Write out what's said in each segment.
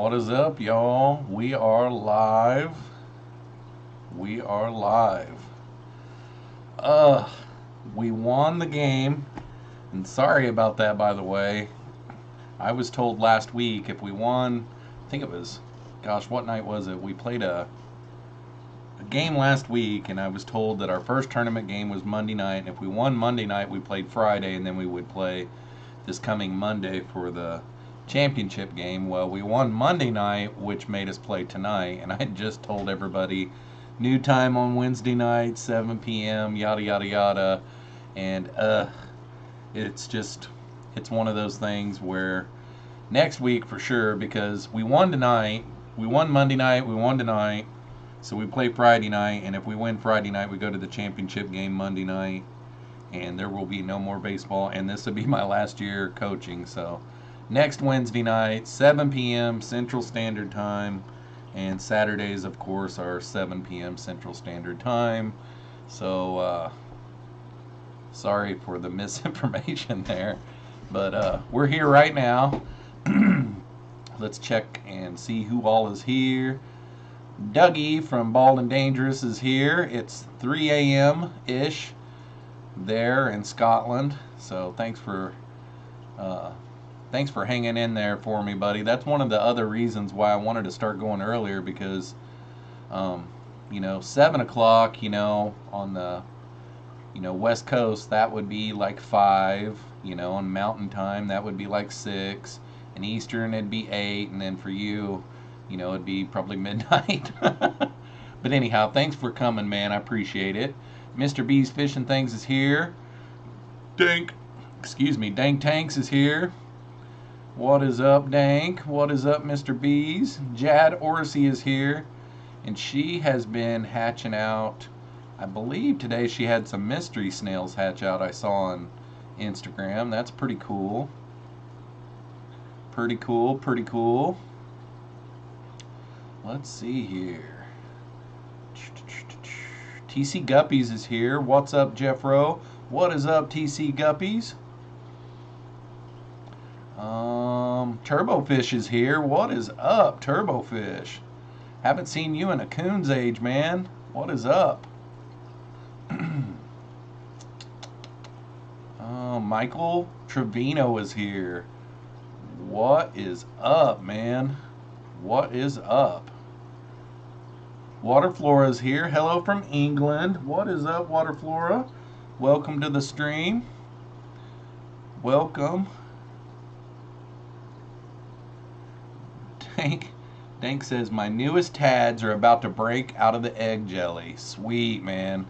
What is up, y'all? We are live. We are live. Uh, we won the game. And sorry about that, by the way. I was told last week if we won, I think it was, gosh, what night was it? We played a game last week, and I was told that our first tournament game was Monday night. And if we won Monday night, we played Friday, and then we would play this coming Monday for the championship game. Well, we won Monday night, which made us play tonight, and I had just told everybody new time on Wednesday night, 7 p.m., yada yada yada. And it's one of those things where next week for sure, because we won tonight, we won Monday night, we won tonight, so we play Friday night, and if we win Friday night, we go to the championship game Monday night, and there will be no more baseball, and this will be my last year coaching. So next Wednesday night, 7 p.m. Central Standard Time, and Saturdays, of course, are 7 p.m. Central Standard Time. So, sorry for the misinformation there, but we're here right now. Let's check and see who all is here. Dougie from Bald and Dangerous is here. It's 3 a.m.-ish there in Scotland, so thanks for hanging in there for me, buddy. That's one of the other reasons why I wanted to start going earlier, because 7 o'clock, on the West Coast, that would be like 5, on Mountain Time that would be like 6, and Eastern it'd be 8, and then for you, it'd be probably midnight. But anyhow, thanks for coming, man. I appreciate it. Mr. B's Fishing Things is here. Dank Tanks is here. What is up, Dank? What is up, Mr. B's? Jad Orsi is here, and she has been hatching out. I believe today she had some mystery snails hatch out I saw on Instagram. That's pretty cool. Pretty cool. Let's see here. TC Guppies is here. What's up, Jeffro? What is up, TC Guppies? Turbofish is here. What is up, Turbofish? Haven't seen you in a coon's age, man. What is up? Michael Trevino is here. What is up, man? What is up? Waterflora is here. Hello from England. What is up, Waterflora? Welcome to the stream. Welcome. Dank says, my newest tads are about to break out of the egg jelly. Sweet, man.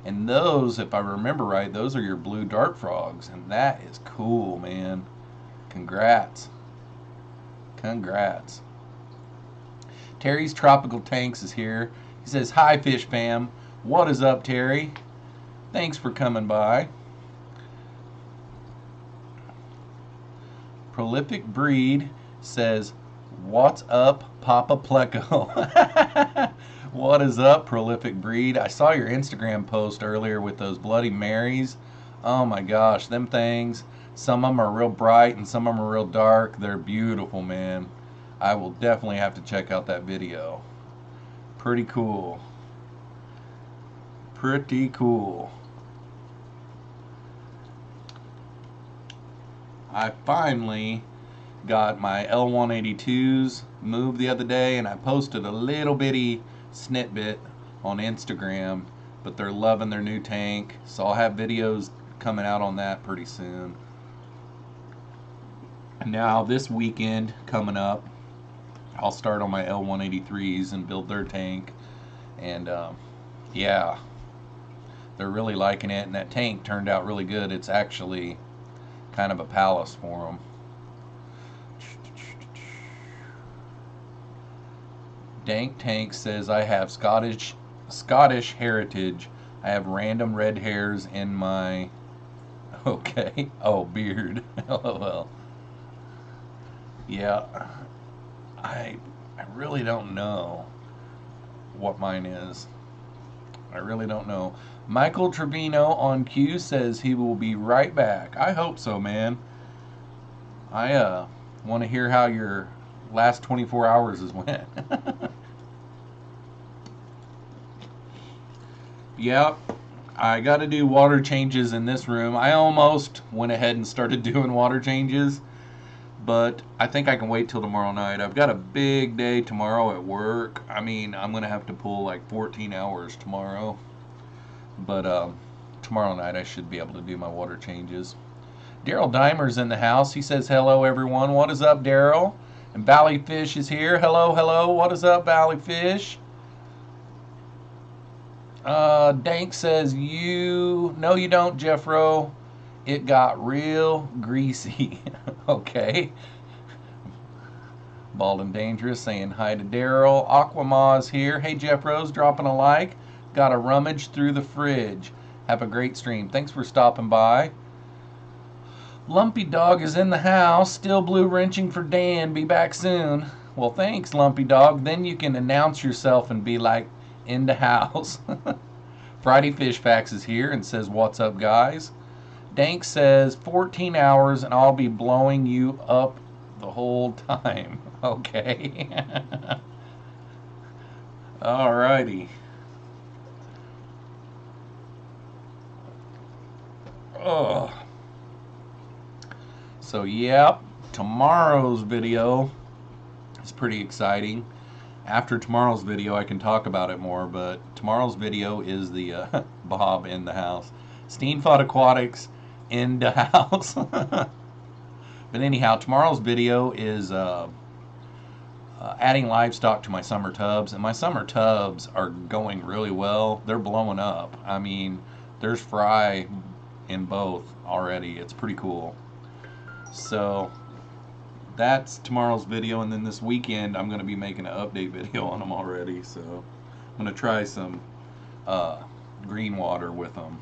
And those, if I remember right, those are your blue dart frogs. And that is cool, man. Congrats. Terry's Tropical Tanks is here. He says, hi, Fish Fam. What is up, Terry? Thanks for coming by. Prolific Breed says, what's up, Papa Pleco? What is up, Prolific Breed? I saw your Instagram post earlier with those Bloody Marys. Oh my gosh, them things. Some of them are real bright and some of them are real dark. They're beautiful, man. I will definitely have to check out that video. Pretty cool. I finally got my L182s moved the other day, and I posted a little bitty snippet on Instagram, but they're loving their new tank, so I'll have videos coming out on that pretty soon. Now this weekend coming up, I'll start on my L183s and build their tank, and yeah, they're really liking it, and that tank turned out really good. It's actually kind of a palace for them. Dank Tank says, I have Scottish heritage. I have random red hairs in my... Okay. Oh, beard. LOL. Yeah. I really don't know what mine is. I really don't know. Michael Trevino on Q says he will be right back. I hope so, man. I want to hear how your last 24 hours is when. Yep, I got to do water changes in this room. I almost went ahead and started doing water changes, but I think I can wait till tomorrow night. I've got a big day tomorrow at work. I mean, I'm going to have to pull like 14 hours tomorrow, but tomorrow night I should be able to do my water changes. Daryl Dimer's in the house. He says, hello, everyone. What is up, Daryl? And Valley Fish is here. Hello, hello. What is up, Valley Fish? Dank says, no, you don't, Jeffro. It got real greasy. Okay. Bald and Dangerous saying hi to Daryl. Aquama's here. Hey, Jeffro's dropping a like. Got to rummage through the fridge. Have a great stream. Thanks for stopping by. Lumpy Dog is in the house. Still blue wrenching for Dan. Be back soon. Well, thanks, Lumpy Dog. Then you can announce yourself and be like, in the house. Friday Fish Facts is here and says, what's up, guys? Dank says, 14 hours and I'll be blowing you up the whole time. Okay. Alrighty. Oh. So, yep, tomorrow's video is pretty exciting. After tomorrow's video, I can talk about it more, but tomorrow's video is the Bob in the house. Steenfod Aquatics in the house. But anyhow, tomorrow's video is adding livestock to my summer tubs, and my summer tubs are going really well. They're blowing up. I mean, there's fry in both already. It's pretty cool. So that's tomorrow's video, and then this weekend I'm going to be making an update video on them already. So I'm going to try some green water with them,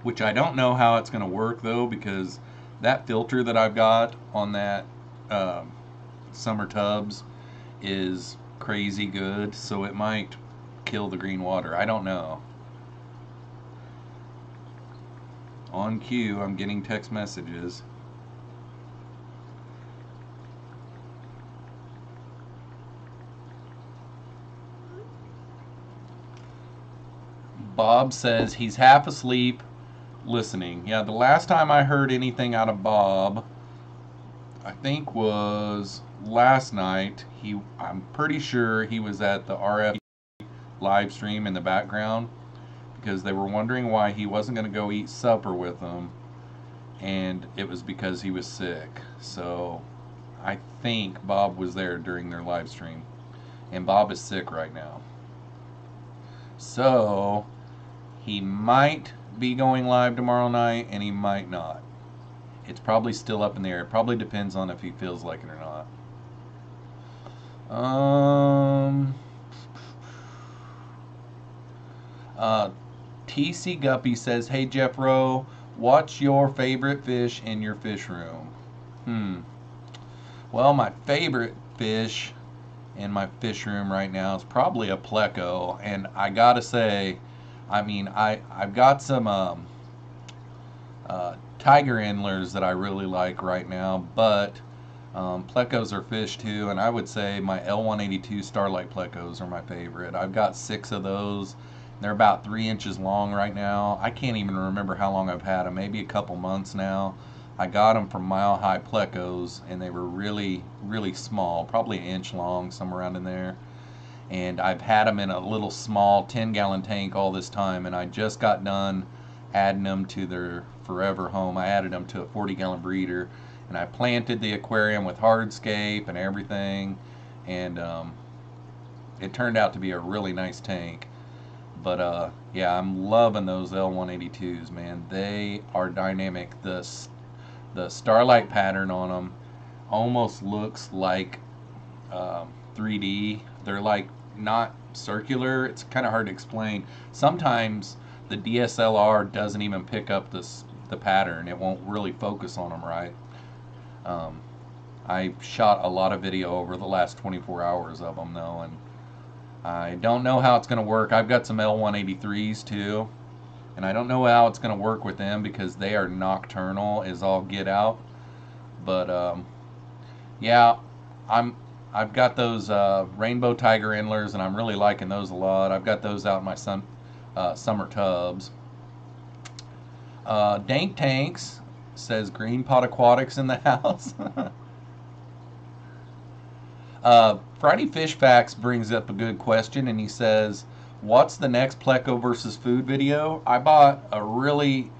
which I don't know how it's going to work though, because that filter that I've got on that summer tubs is crazy good, so it might kill the green water. I don't know. On cue, I'm getting text messages. Bob says he's half asleep listening. Yeah, the last time I heard anything out of Bob, I think was last night. I'm pretty sure he was at the RF live stream in the background, because they were wondering why he wasn't going to go eat supper with them, and it was because he was sick. So I think Bob was there during their live stream, and Bob is sick right now. So he might be going live tomorrow night, and he might not. It's probably still up in the air. It probably depends on if he feels like it or not. TC Guppy says, hey Jeffro, what's your favorite fish in your fish room? Well, my favorite fish in my fish room right now is probably a pleco, and I gotta say, I mean, I've got some tiger endlers that I really like right now, but plecos are fish too, and I would say my L182 Starlight plecos are my favorite. I've got 6 of those. They're about 3 inches long right now. I can't even remember how long I've had them, maybe a couple months now. I got them from Mile High Plecos, and they were really, really small, probably an inch long, somewhere around in there. And I've had them in a little small 10-gallon tank all this time, and I just got done adding them to their forever home. I added them to a 40-gallon breeder, and I planted the aquarium with hardscape and everything, and it turned out to be a really nice tank. But yeah, I'm loving those L182s, man. They are dynamic. The starlight pattern on them almost looks like 3D. They're like not circular. It's kind of hard to explain. Sometimes the DSLR doesn't even pick up the pattern. It won't really focus on them right. I shot a lot of video over the last 24 hours of them though, and I don't know how it's going to work. I've got some L183s too, and I don't know how it's going to work with them because they are nocturnal as all get out. But yeah, I've got those rainbow tiger endlers, and I'm really liking those a lot. I've got those out in my summer tubs. Dank Tanks says Green Pot Aquatics in the house. Friday Fish Facts brings up a good question, and he says, what's the next Pleco versus food video? I bought a really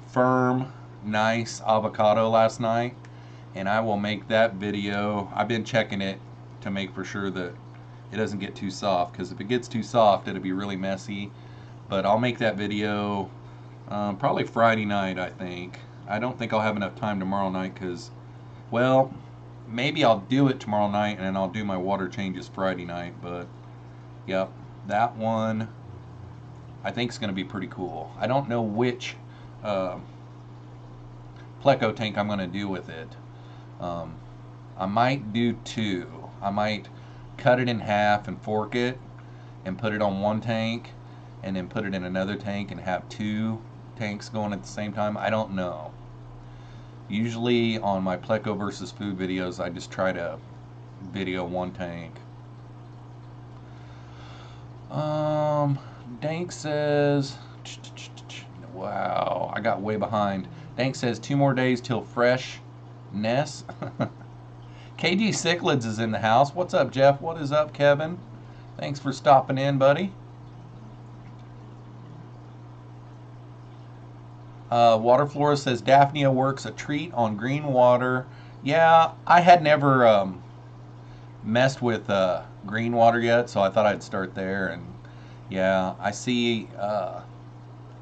firm, nice avocado last night, and I will make that video. I've been checking it to make for sure that it doesn't get too soft, because if it gets too soft, it'll be really messy. But I'll make that video probably Friday night, I think. I don't think I'll have enough time tomorrow night because, well, maybe I'll do it tomorrow night and then I'll do my water changes Friday night. But, yep, that one I think is going to be pretty cool. I don't know which Pleco tank I'm going to do with it. I might do two. I might cut it in half and fork it and put it on one tank and then put it in another tank and have two tanks going at the same time. I don't know. Usually on my Pleco versus food videos, I just try to video one tank. Dank says, wow, I got way behind. Dank says 2 more days till freshness. KG Cichlids is in the house. What's up, Jeff? What is up, Kevin? Thanks for stopping in, buddy. Waterflora says Daphnia works a treat on green water. Yeah, I had never messed with green water yet, so I thought I'd start there. And yeah, I see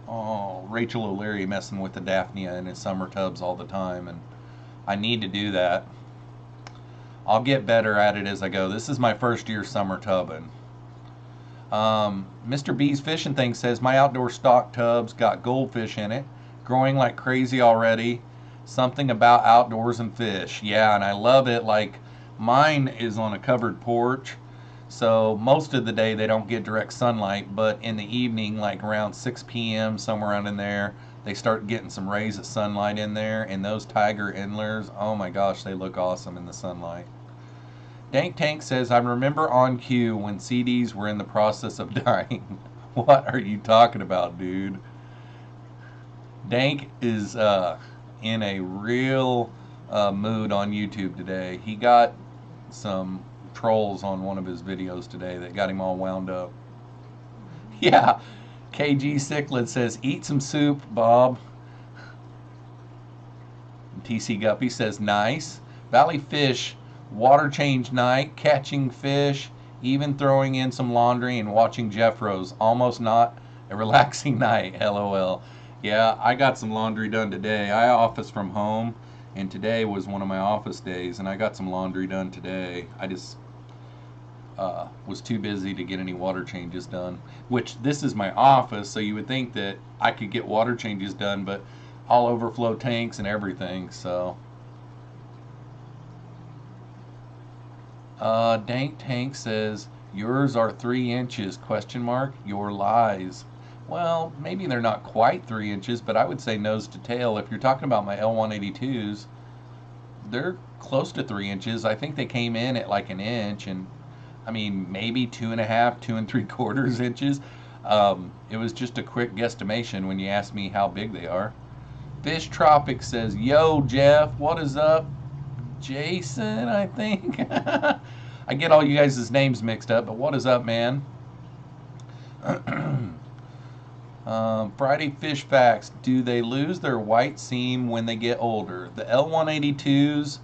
Rachel O'Leary messing with the Daphnia in his summer tubs all the time, and I need to do that. I'll get better at it as I go. This is my first year summer tubbing. Mr. B's Fishing Thing says my outdoor stock tubs got goldfish in it, growing like crazy already. Something about outdoors and fish. Yeah, and I love it. Like, mine is on a covered porch, so most of the day they don't get direct sunlight, but in the evening, like around 6 p.m., somewhere around in there, they start getting some rays of sunlight in there, and those tiger endlers, oh my gosh, they look awesome in the sunlight. Dank Tank says, I remember on cue when CDs were in the process of dying. What are you talking about, dude? Dank is in a real mood on YouTube today. He got some trolls on one of his videos today that got him all wound up. Yeah, KG Cichlid says, eat some soup, Bob. TC Guppy says, nice. Valley Fish, water change night, catching fish, even throwing in some laundry and watching Jeffroz. Almost not a relaxing night, LOL. Yeah, I got some laundry done today. I office from home, and today was one of my office days, and I got some laundry done today. I just was too busy to get any water changes done, which this is my office, so you would think that I could get water changes done, but all overflow tanks and everything, so. Dank Tank says, yours are 3 inches, question mark, your lies. Well, maybe they're not quite 3 inches, but I would say nose to tail. If you're talking about my L182s, they're close to 3 inches. I think they came in at like an inch, and I mean, maybe 2.5, 2 3/4 inches. It was just a quick guesstimation when you asked me how big they are. Fish Tropic says, yo, Jeff, what is up? Jason, I think. I get all you guys' names mixed up, but what is up, man? Friday Fish Facts. Do they lose their white seam when they get older? The L182s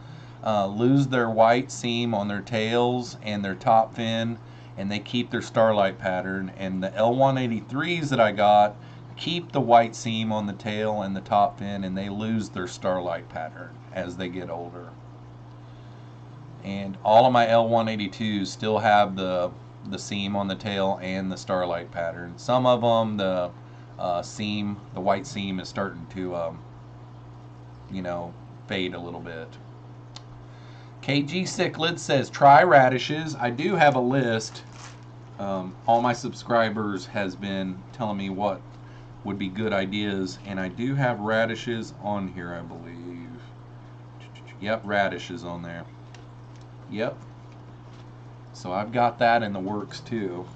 lose their white seam on their tails and their top fin, and they keep their starlight pattern. And the L183s that I got keep the white seam on the tail and the top fin, and they lose their starlight pattern as they get older. And all of my L182s still have the seam on the tail and the starlight pattern. Some of them, the seam, the white seam is starting to, fade a little bit. KG Cichlid says, try radishes. I do have a list. All my subscribers has been telling me what would be good ideas, and I do have radishes on here, I believe. Yep, radishes on there. Yep. So I've got that in the works too.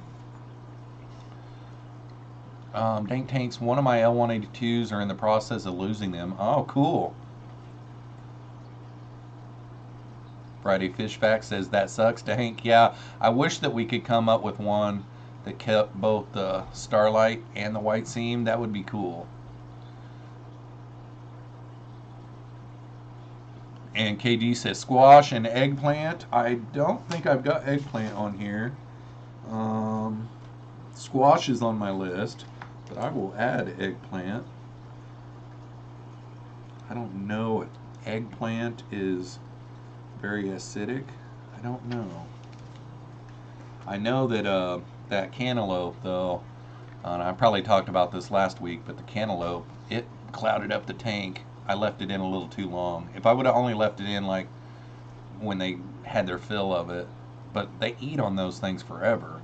Dank Tanks, one of my L182s are in the process of losing them. Oh, cool. Friday Fish Fact says, that sucks, Dank. Yeah, I wish that we could come up with one that kept both the starlight and the white seam. That would be cool. And KG says squash and eggplant. I don't think I've got eggplant on here. Squash is on my list, but I will add eggplant. I don't know if eggplant is very acidic. I don't know. I know that that cantaloupe, though, and I probably talked about this last week, but the cantaloupe, it clouded up the tank. I left it in a little too long. If I would have only left it in like when they had their fill of it, but they eat on those things forever.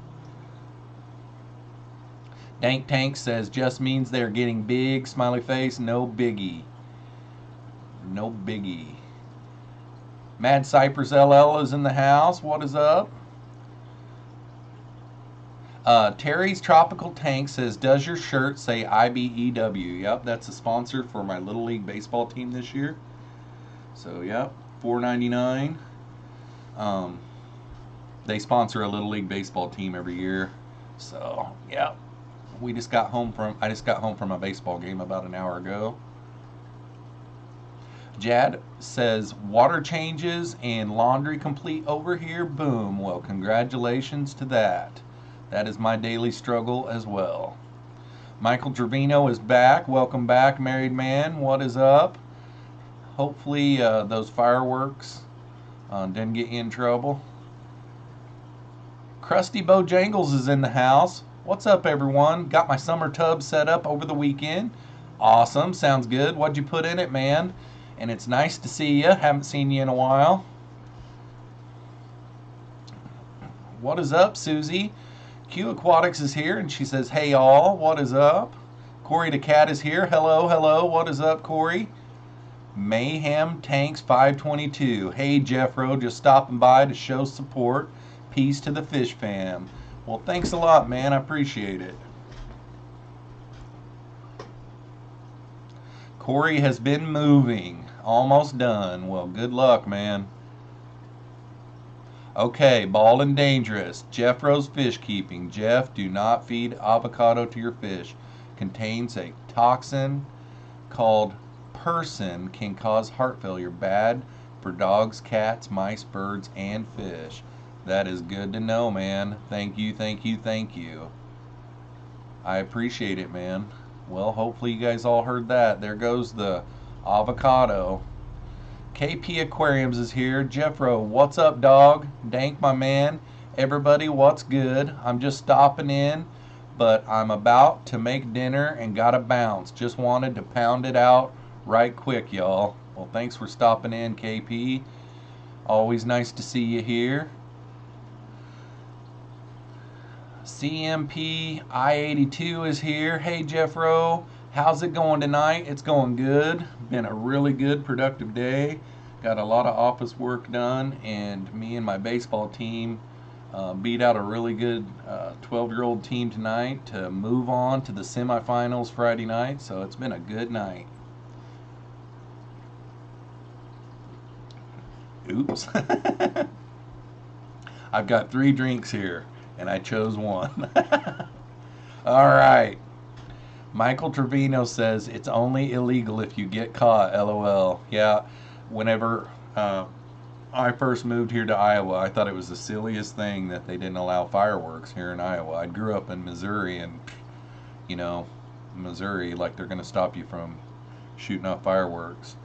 Dank Tank says, just means they're getting big, smiley face, no biggie. No biggie. Mad Cypress LL is in the house. What is up? Terry's Tropical Tank says, does your shirt say IBEW? Yep, that's a sponsor for my Little League baseball team this year. So, yep, $4.99. They sponsor a Little League baseball team every year. So, yep. I just got home from a baseball game about an hour ago. Jad says, water changes and laundry complete over here. Boom. Well, congratulations to that. That is my daily struggle as well. Michael Trevino is back. Welcome back, married man. What is up? Hopefully those fireworks didn't get you in trouble. Krusty Bojangles is in the house. What's up, everyone? Got my summer tub set up over the weekend. Awesome. Sounds good. What'd you put in it, man? And it's nice to see you. Haven't seen you in a while. What is up, Susie? Q Aquatics is here, and she says, hey, all. What is up? Corey the Cat is here. Hello, hello. What is up, Corey? Mayhem Tanks 522. Hey, Jeffro, just stopping by to show support. Peace to the fish fam. Well, thanks a lot, man. I appreciate it. Corey has been moving. Almost done. Well, good luck, man. Okay, Bald and Dangerous. Jeffroz FishKeeping. Jeff, do not feed avocado to your fish. Contains a toxin called persin, can cause heart failure. Bad for dogs, cats, mice, birds, and fish. That is good to know, man. Thank you, thank you, thank you. I appreciate it, man. Well, hopefully you guys all heard that. There goes the avocado. KP Aquariums is here. Jeffro, what's up, dog? Dank, my man. Everybody, what's good? I'm just stopping in, but I'm about to make dinner and gotta bounce. Just wanted to pound it out right quick, y'all. Well, thanks for stopping in, KP. Always nice to see you here. CMP I-82 is here. Hey, Jeffro. How's it going tonight? It's going good. Been a really good, productive day. Got a lot of office work done, and me and my baseball team beat out a really good 12-year-old team tonight to move on to the semifinals Friday night. So it's been a good night. Oops. I've got 3 drinks here, and I chose one. All right. Michael Trevino says, it's only illegal if you get caught, LOL. Yeah, whenever I first moved here to Iowa, I thought it was the silliest thing that they didn't allow fireworks here in Iowa. I grew up in Missouri, and, you know, Missouri, like, they're going to stop you from shooting off fireworks.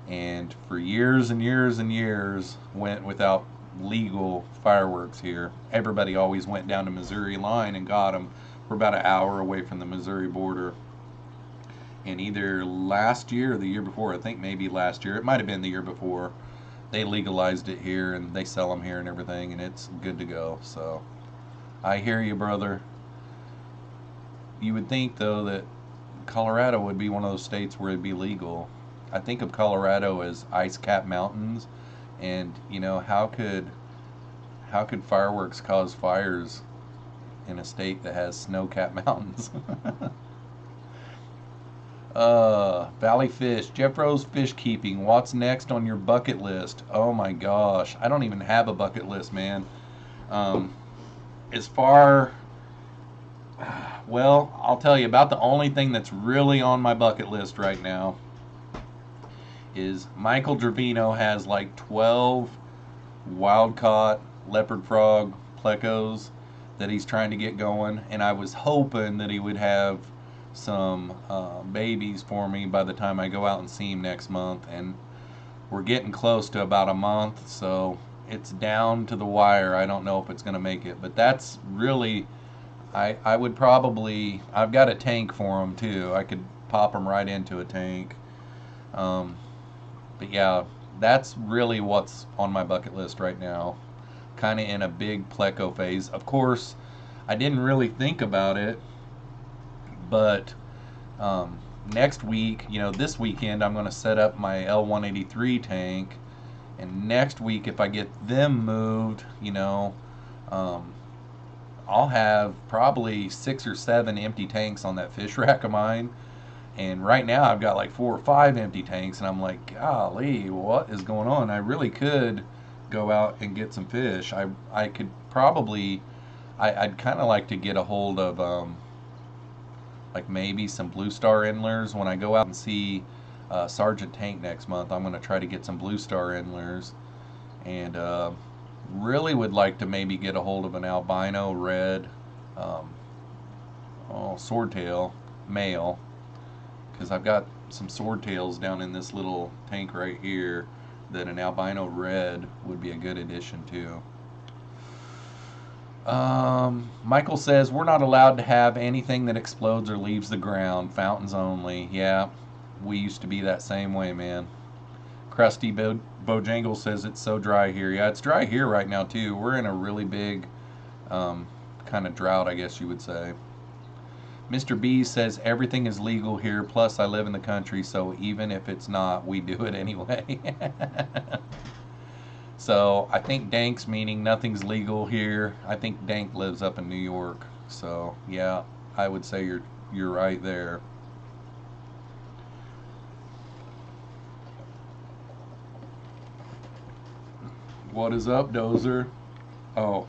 And for years and years and years, went without legal fireworks here. Everybody always went down to Missouri line and got them. We're about an hour away from the Missouri border. And either last year or the year before, I think maybe last year, it might have been the year before, they legalized it here and they sell them here and everything, and it's good to go. So I hear you, brother. You would think, though, that Colorado would be one of those states where it'd be legal. I think of Colorado as ice-capped mountains, and, you know, how could How could fireworks cause fires in a state that has snow-capped mountains? Valley Fish, Jeffroz FishKeeping. What's next on your bucket list? Oh my gosh, I don't even have a bucket list, man. As far, well, I'll tell you about the only thing that's really on my bucket list right now is Michael Dravino has like 12 wild-caught leopard frog plecos that he's trying to get going, and I was hoping that he would have some babies for me by the time I go out and see him next month, and we're getting close to about a month, so it's down to the wire. I don't know if it's going to make it, but that's really, I would probably, I've got a tank for them too. I could pop them right into a tank. But yeah, that's really what's on my bucket list right now. Kind of in a big pleco phase. Of course, I didn't really think about it, but next week, this weekend, I'm going to set up my L183 tank, and next week, if I get them moved, I'll have probably 6 or 7 empty tanks on that fish rack of mine. And right now I've got like 4 or 5 empty tanks, and I'm like, golly, what is going on? I really could go out and get some fish. I could probably, I'd kind of like to get a hold of like maybe some Blue Star Endlers. When I go out and see Sergeant Tank next month, I'm going to try to get some Blue Star Endlers, and really would like to maybe get a hold of an albino red swordtail male, because I've got some swordtails down in this little tank right here that an albino red would be a good addition to. Michael says, we're not allowed to have anything that explodes or leaves the ground. Fountains only. Yeah, we used to be that same way, man. Krusty Bojangle says it's so dry here. Yeah, it's dry here right now, too. We're in a really big kind of drought, I guess you would say. Mr. B says everything is legal here, plus I live in the country, so even if it's not, we do it anyway. So I think Dank's meaning nothing's legal here. I think Dank lives up in New York. So yeah, I would say you're right there. What is up, Dozer? Oh,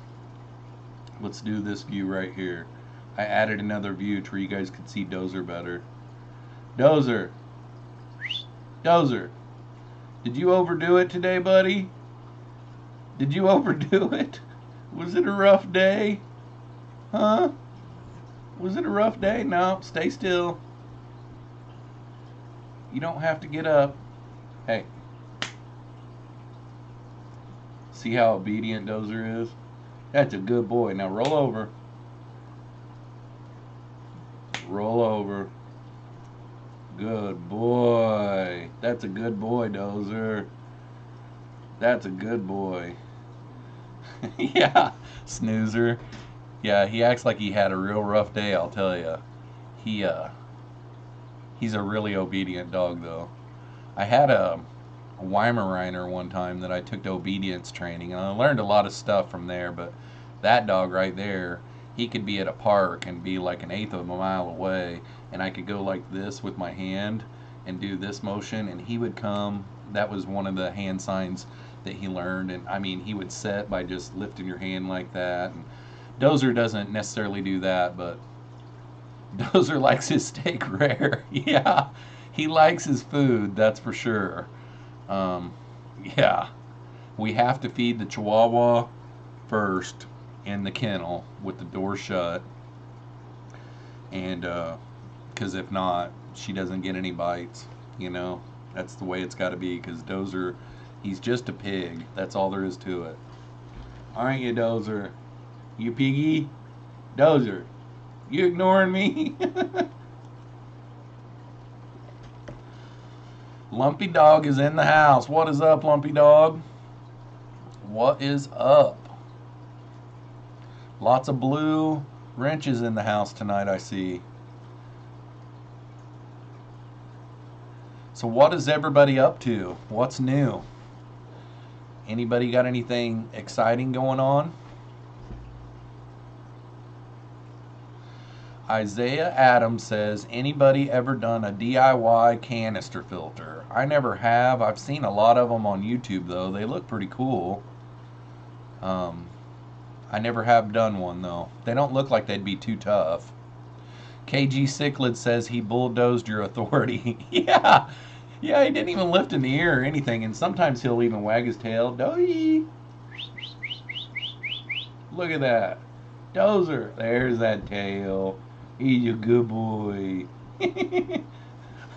let's do this view right here. I added another view to where you guys could see Dozer better. Dozer! Dozer! Did you overdo it today, buddy? Did you overdo it? Was it a rough day? Huh? Was it a rough day? No, stay still. You don't have to get up. Hey. See how obedient Dozer is? That's a good boy. Now roll over. Roll over. Good boy. That's a good boy, Dozer. That's a good boy. Yeah, snoozer. Yeah, he acts like he had a real rough day, I'll tell you. He's a really obedient dog, though. I had a Weimaraner one time that I took to obedience training, and I learned a lot of stuff from there, but that dog right there, he could be at a park and be like 1/8 of a mile away, and I could go like this with my hand and do this motion, and he would come. That was one of the hand signs that he learned, and I mean, he would set by just lifting your hand like that. And Dozer doesn't necessarily do that, but Dozer likes his steak rare. Yeah, he likes his food, that's for sure. Yeah, we have to feed the Chihuahua first in the kennel with the door shut, and because if not, she doesn't get any bites. That's the way it's got to be, because Dozer, he's just a pig. That's all there is to it. Aren't you, Dozer? You piggy? Dozer, you ignoring me? Lumpy Dog is in the house. What is up, Lumpy Dog? What is up? Lots of blue wrenches in the house tonight, I see. So what is everybody up to? What's new? Anybody got anything exciting going on? Isaiah Adams says, anybody ever done a DIY canister filter? I never have. I've seen a lot of them on YouTube though. They look pretty cool. I never have done one though. They don't look like they'd be too tough. KG Cichlid says he bulldozed your authority. Yeah, he didn't even lift an ear or anything, and sometimes he'll even wag his tail. Doy. Look at that. Dozer. There's that tail. He's a good boy. I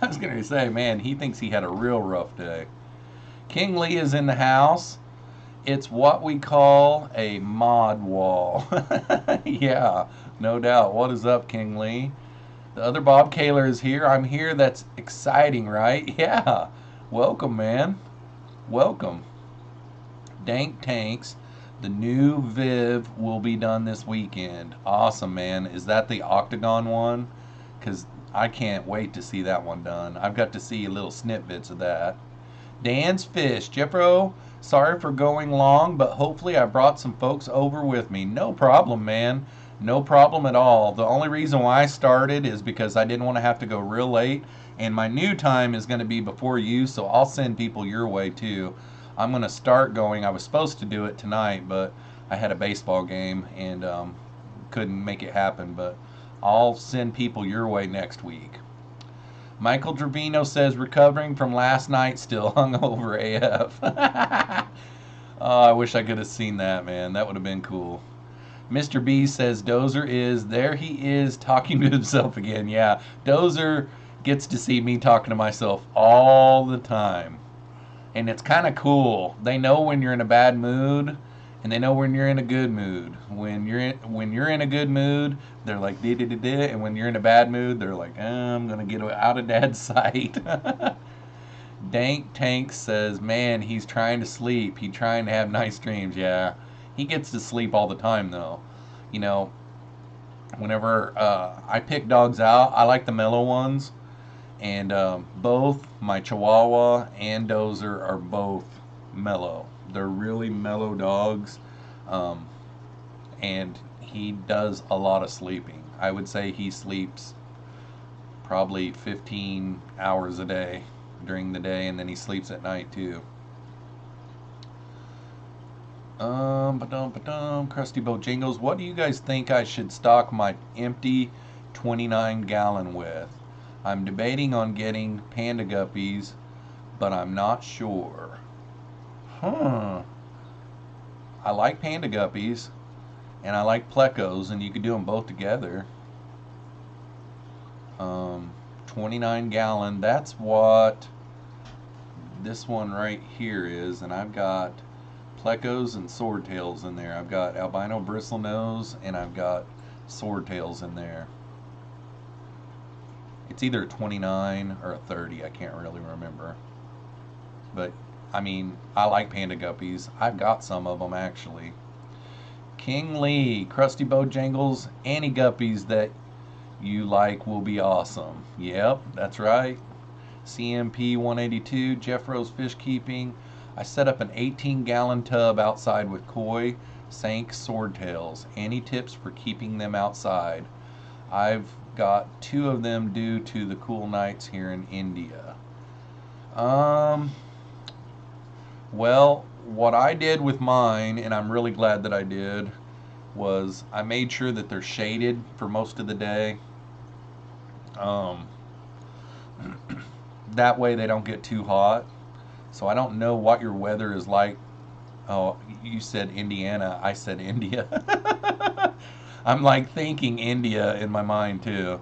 was going to say, man, he thinks he had a real rough day. King Lee is in the house. It's what we call a mod wall. Yeah, no doubt. What is up, King Lee? The other Bob Kaler is here. I'm here. That's exciting, right? Yeah. Welcome, man. Welcome. Dank Tanks. The new Viv will be done this weekend. Awesome, man. Is that the Octagon one? Because I can't wait to see that one done. I've got to see little snippets of that. Dan's Fish. Jeffro, sorry for going long, but hopefully I brought some folks over with me. No problem, man. No problem at all. The only reason why I started is because I didn't want to have to go real late. And my new time is going to be before you, so I'll send people your way too. I'm going to start going. I was supposed to do it tonight, but I had a baseball game and couldn't make it happen. But I'll send people your way next week. Michael Trevino says, recovering from last night, still hungover AF. Oh, I wish I could have seen that, man. That would have been cool. Mr. B says, Dozer is, there he is, talking to himself again. Yeah, Dozer gets to see me talking to myself all the time. And it's kind of cool. They know when you're in a bad mood, and they know when you're in a good mood. When you're in a good mood, they're like da-da-da-da, and when you're in a bad mood, they're like, I'm gonna get out of Dad's sight. Dank Tank says, man, he's trying to sleep. He's trying to have nice dreams. Yeah, he gets to sleep all the time though. You know, whenever I pick dogs out, I like the mellow ones. And both my Chihuahua and Dozer are both mellow. They're really mellow dogs. And he does a lot of sleeping. I would say he sleeps probably 15 hours a day during the day, and then he sleeps at night too. Krusty Bojangles, what do you guys think I should stock my empty 29-gallon with? I'm debating on getting panda guppies, but I'm not sure. I like panda guppies, and I like plecos, and you could do them both together. 29-gallon, that's what this one right here is, and I've got plecos and swordtails in there. I've got albino bristlenose, and I've got swordtails in there. It's either a 29 or a 30, I can't really remember. But, I mean, I like panda guppies. I've got some of them, actually. King Lee, Krusty Bojangles, any guppies that you like will be awesome. Yep, that's right. CMP 182, Jeffroz FishKeeping. I set up an 18-gallon tub outside with koi, sank swordtails. Any tips for keeping them outside? I've got 2 of them due to the cool nights here in India. Well, what I did with mine, and I'm really glad that I did, was I made sure that they're shaded for most of the day. That way they don't get too hot. So I don't know what your weather is like. Oh, you said Indiana. I said India. I'm like thinking India in my mind too.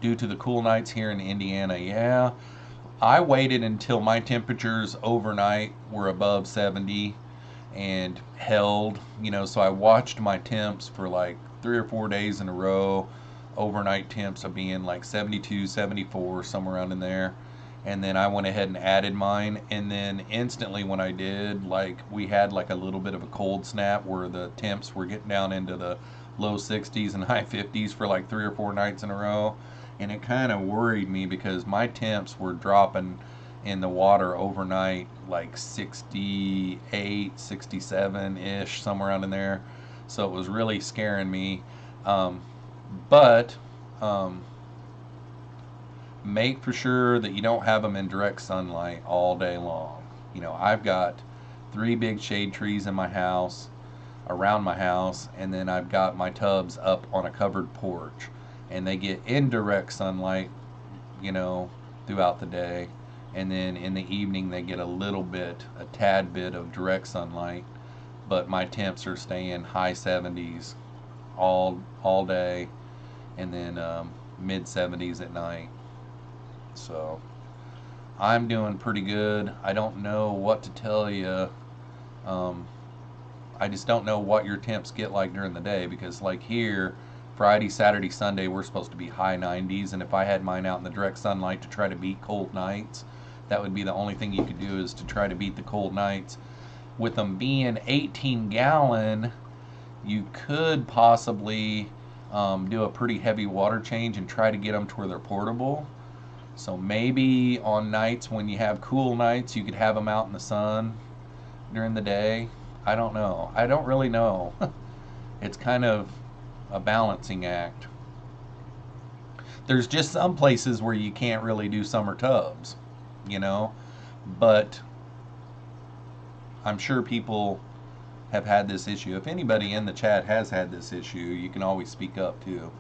Due to the cool nights here in Indiana, yeah. I waited until my temperatures overnight were above 70 and held, you know, so I watched my temps for like 3 or 4 days in a row. Overnight temps of being like 72, 74, somewhere around in there. And then I went ahead and added mine, and then instantly when I did, like, we had like a little bit of a cold snap where the temps were getting down into the low 60s and high 50s for like 3 or 4 nights in a row, and it kind of worried me because my temps were dropping in the water overnight, like 68, 67-ish, somewhere around in there. So it was really scaring me. But make for sure that you don't have them in direct sunlight all day long. You know, I've got 3 big shade trees in my house, around my house, and then I've got my tubs up on a covered porch, and they get indirect sunlight, you know, throughout the day, and then in the evening they get a tad bit of direct sunlight. But my temps are staying high 70s all day, and then mid 70s at night. So I'm doing pretty good. I don't know what to tell you. I just don't know what your temps get like during the day, because like here, Friday, Saturday, Sunday, we're supposed to be high 90s, and if I had mine out in the direct sunlight to try to beat cold nights, that would be the only thing you could do, is to try to beat the cold nights. With them being 18 gallon, you could possibly do a pretty heavy water change and try to get them to where they're portable. So maybe on nights when you have cool nights, you could have them out in the sun during the day. I don't know. I don't really know. It's kind of a balancing act. There's just some places where you can't really do summer tubs, you know, but I'm sure people have had this issue. If anybody in the chat has had this issue, you can always speak up too.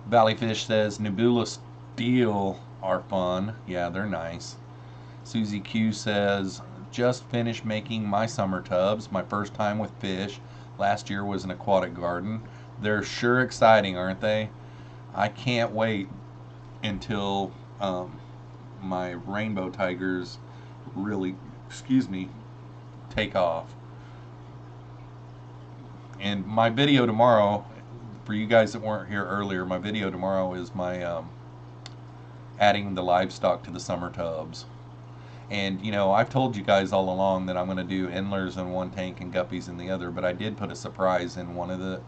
Valleyfish says Nebula Steel are fun. Yeah, they're nice. Susie Q says, just finished making my summer tubs. My first time with fish. Last year was an aquatic garden. They're sure exciting, aren't they? I can't wait until my rainbow tigers really, take off. And my video tomorrow, for you guys that weren't here earlier, my video tomorrow is my adding the livestock to the summer tubs. And, you know, I've told you guys all along that I'm going to do endlers in one tank and guppies in the other, but I did put a surprise in one of the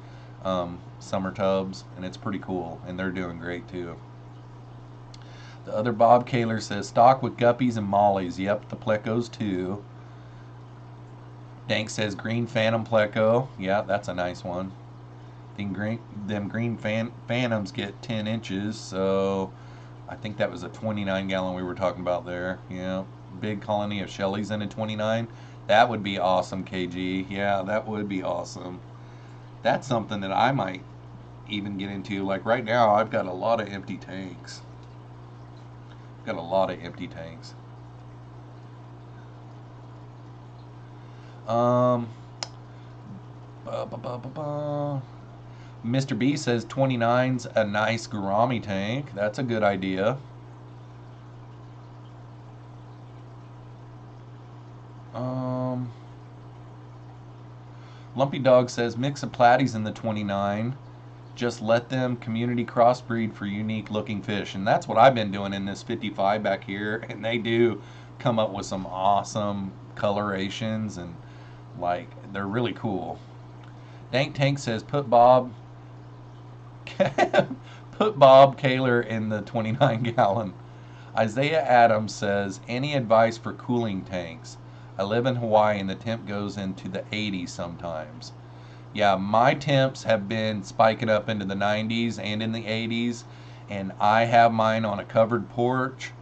summer tubs, and it's pretty cool, and they're doing great too. The other Bob Kaler says, stock with guppies and mollies. Yep, the plecos too. Dank says, green phantom pleco. Yeah, that's a nice one. Them green phantoms get 10 inches, so I think that was a 29 gallon we were talking about there. Yeah, big colony of Shelleys in a 29. That would be awesome, KG. Yeah, that would be awesome. That's something that I might even get into. Like right now, I've got a lot of empty tanks. Got a lot of empty tanks. Mr. B says 29's a nice gourami tank. That's a good idea. Lumpy Dog says mix of platies in the 29. Just let them community crossbreed for unique looking fish. And that's what I've been doing in this 55 back here. And they do come up with some awesome colorations, and like they're really cool. Dank Tank says put Bob Kaler in the 29 gallon. Isaiah Adams says, any advice for cooling tanks? I live in Hawaii and the temp goes into the 80s sometimes. Yeah, my temps have been spiking up into the 90s and in the 80s, and I have mine on a covered porch,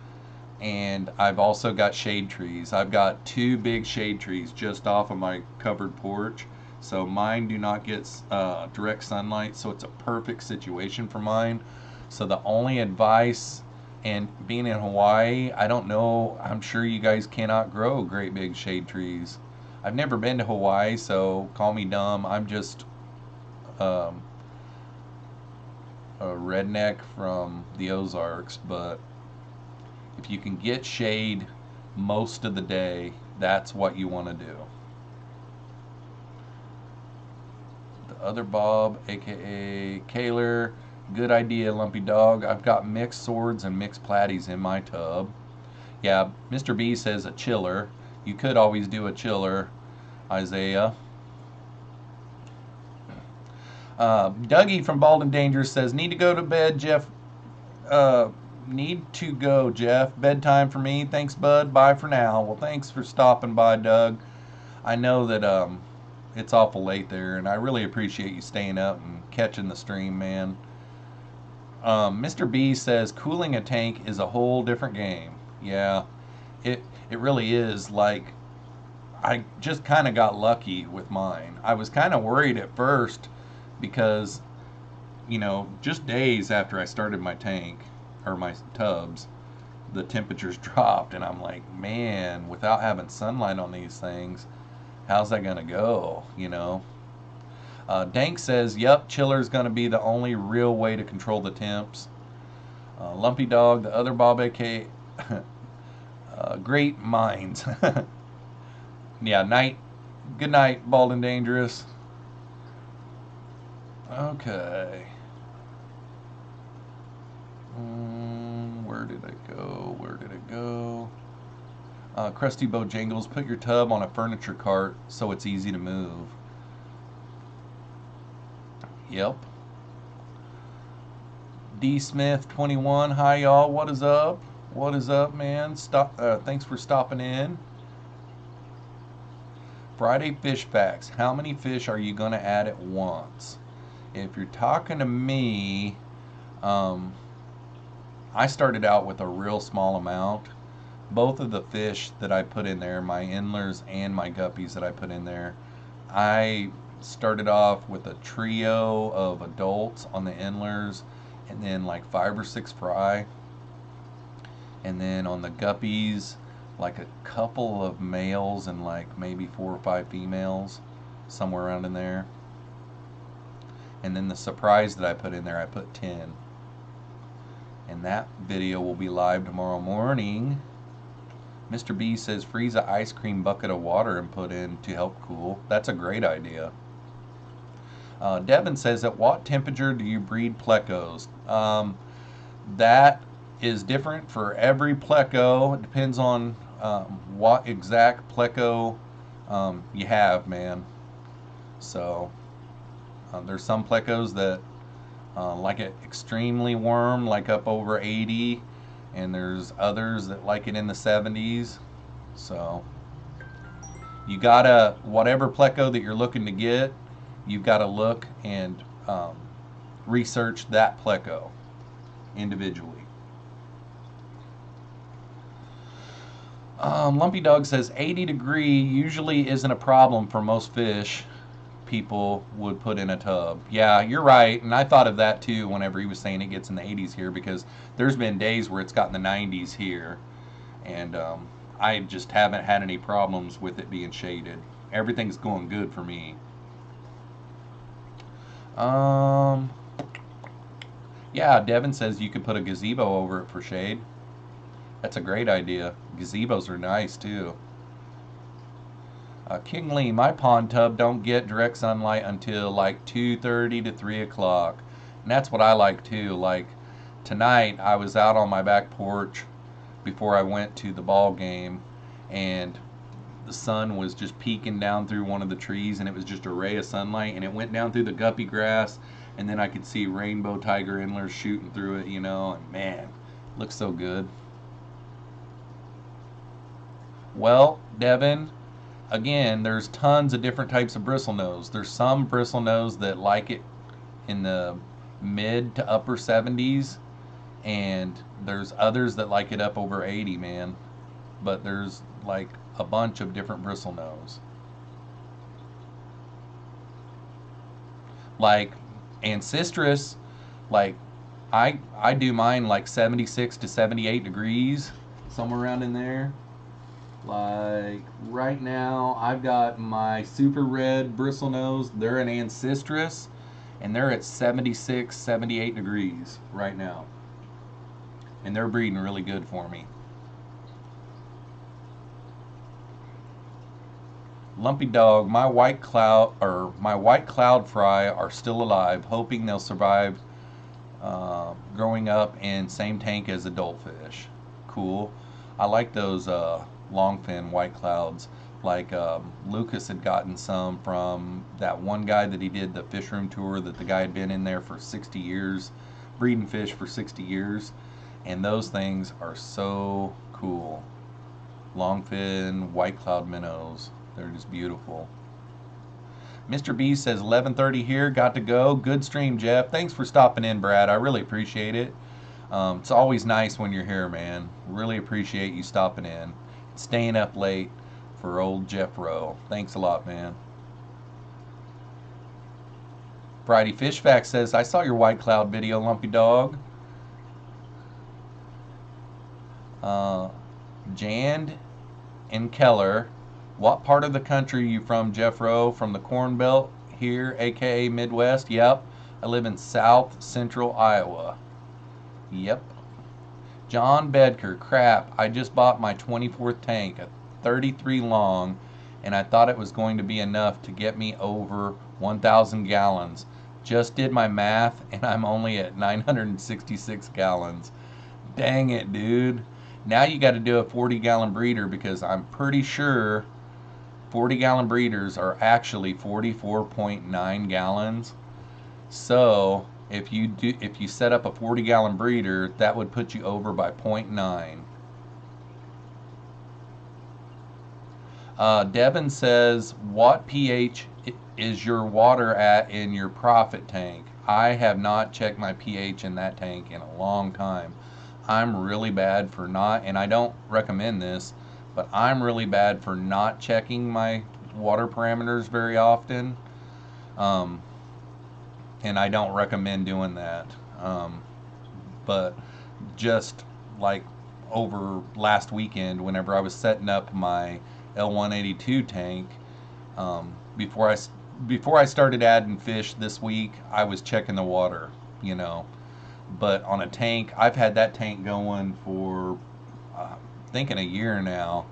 and I've also got shade trees. I've got 2 big shade trees just off of my covered porch, so mine do not get direct sunlight, so it's a perfect situation for mine. So the only advice, and being in Hawaii, I don't know, I'm sure you guys cannot grow great big shade trees. I've never been to Hawaii, so call me dumb. I'm just a redneck from the Ozarks, but if you can get shade most of the day, that's what you want to do. The other Bob, aka Kaler, good idea, Lumpy Dog. I've got mixed swords and mixed platies in my tub. Yeah, Mr. B says a chiller. You could always do a chiller, Isaiah. Dougie from Bald and Dangerous says, need to go to bed, need to go, Jeff. Bedtime for me. Thanks, bud. Bye for now. Well, thanks for stopping by, Doug. I know that it's awful late there, and I really appreciate you staying up and catching the stream, man. Mr. B says cooling a tank is a whole different game. Yeah, it really is. Like, I just kind of got lucky with mine. I was kind of worried at first because, you know, just days after I started my tank or my tubs, the temperatures dropped, and I'm like, man, without having sunlight on these things, how's that gonna go? You know. Dank says, yep, chiller's gonna be the only real way to control the temps. Lumpy Dog, the other Bob AK, great minds. Yeah, night. Good night, Bald and Dangerous. Okay. Where did it go? Where did it go? Krusty Bojangles, put your tub on a furniture cart so it's easy to move. Yep. D Smith 21, hi y'all. What is up? What is up, man? Thanks for stopping in. Friday fish facts. How many fish are you gonna add at once? If you're talking to me, I started out with a real small amount. Both of the fish that I put in there, my endlers and my guppies that I put in there, I started off with a trio of adults on the endlers, and then like 5 or 6 fry, and then on the guppies like a couple of males and like maybe 4 or 5 females, somewhere around in there. And then the surprise that I put in there, I put 10. And that video will be live tomorrow morning. Mr. B says freeze an ice cream bucket of water and put in to help cool. That's a great idea. Devin says, at what temperature do you breed plecos? That is different for every pleco. It depends on what exact pleco you have, man. So there's some plecos that like it extremely warm, like up over 80, and there's others that like it in the 70s. So you gotta, whatever pleco that you're looking to get, you've got to look and research that pleco individually. Lumpy Dog says 80 degree usually isn't a problem for most fish people would put in a tub. Yeah, you're right, and I thought of that too whenever he was saying it gets in the 80s here, because there's been days where it's gotten the 90s here, and I just haven't had any problems with it being shaded. Everything's going good for me. Yeah, Devin says you could put a gazebo over it for shade. That's a great idea. Gazebos are nice too. King Lee, my pond tub don't get direct sunlight until like 2:30 to 3 o'clock. And that's what I like too. Like tonight, I was out on my back porch before I went to the ball game, and the sun was just peeking down through one of the trees, and it was just a ray of sunlight, and it went down through the guppy grass, and then I could see rainbow tiger endlers shooting through it, you know, and man, looks so good. Well, Devin, again, there's tons of different types of bristlenose. There's some bristlenose that like it in the mid to upper 70s, and there's others that like it up over 80, man. But there's like a bunch of different bristlenose. Like Ancistrus, like I do mine like 76 to 78 degrees, somewhere around in there. Like right now, I've got my super red bristlenose. They're an Ancistrus, and they're at 76, 78 degrees right now. And they're breeding really good for me. Lumpy Dog, my white cloud fry are still alive, hoping they'll survive growing up in same tank as adult fish. Cool. I like those longfin white clouds. Like Lucas had gotten some from that one guy that he did the fish room tour, that the guy had been in there for 60 years, breeding fish for 60 years. And those things are so cool. Longfin, white cloud minnows. They're just beautiful. Mr. B says 11:30 here. Got to go. Good stream, Jeff. Thanks for stopping in, Brad. I really appreciate it. It's always nice when you're here, man. Really appreciate you stopping in. Staying up late for old Jeffro. Thanks a lot, man. Friday Fish Fact says, I saw your white cloud video, Lumpy Dog. Jan and Keller, what part of the country are you from, Jeffro? From the Corn Belt here, aka Midwest? Yep. I live in South Central Iowa. Yep. John Bedker, crap, I just bought my 24th tank, a 33 long, and I thought it was going to be enough to get me over 1,000 gallons. Just did my math, and I'm only at 966 gallons. Dang it, dude. Now you got to do a 40-gallon breeder, because I'm pretty sure 40-gallon breeders are actually 44.9 gallons. So if you set up a 40-gallon breeder, that would put you over by 0.9. Devin says, what pH is your water at in your profit tank? I have not checked my pH in that tank in a long time. I'm really bad for not, and I don't recommend this, but I'm really bad for not checking my water parameters very often. And I don't recommend doing that. But just like over last weekend, whenever I was setting up my L182 tank, before I started adding fish this week, I was checking the water, you know. But on a tank, I've had that tank going for thinking a year now,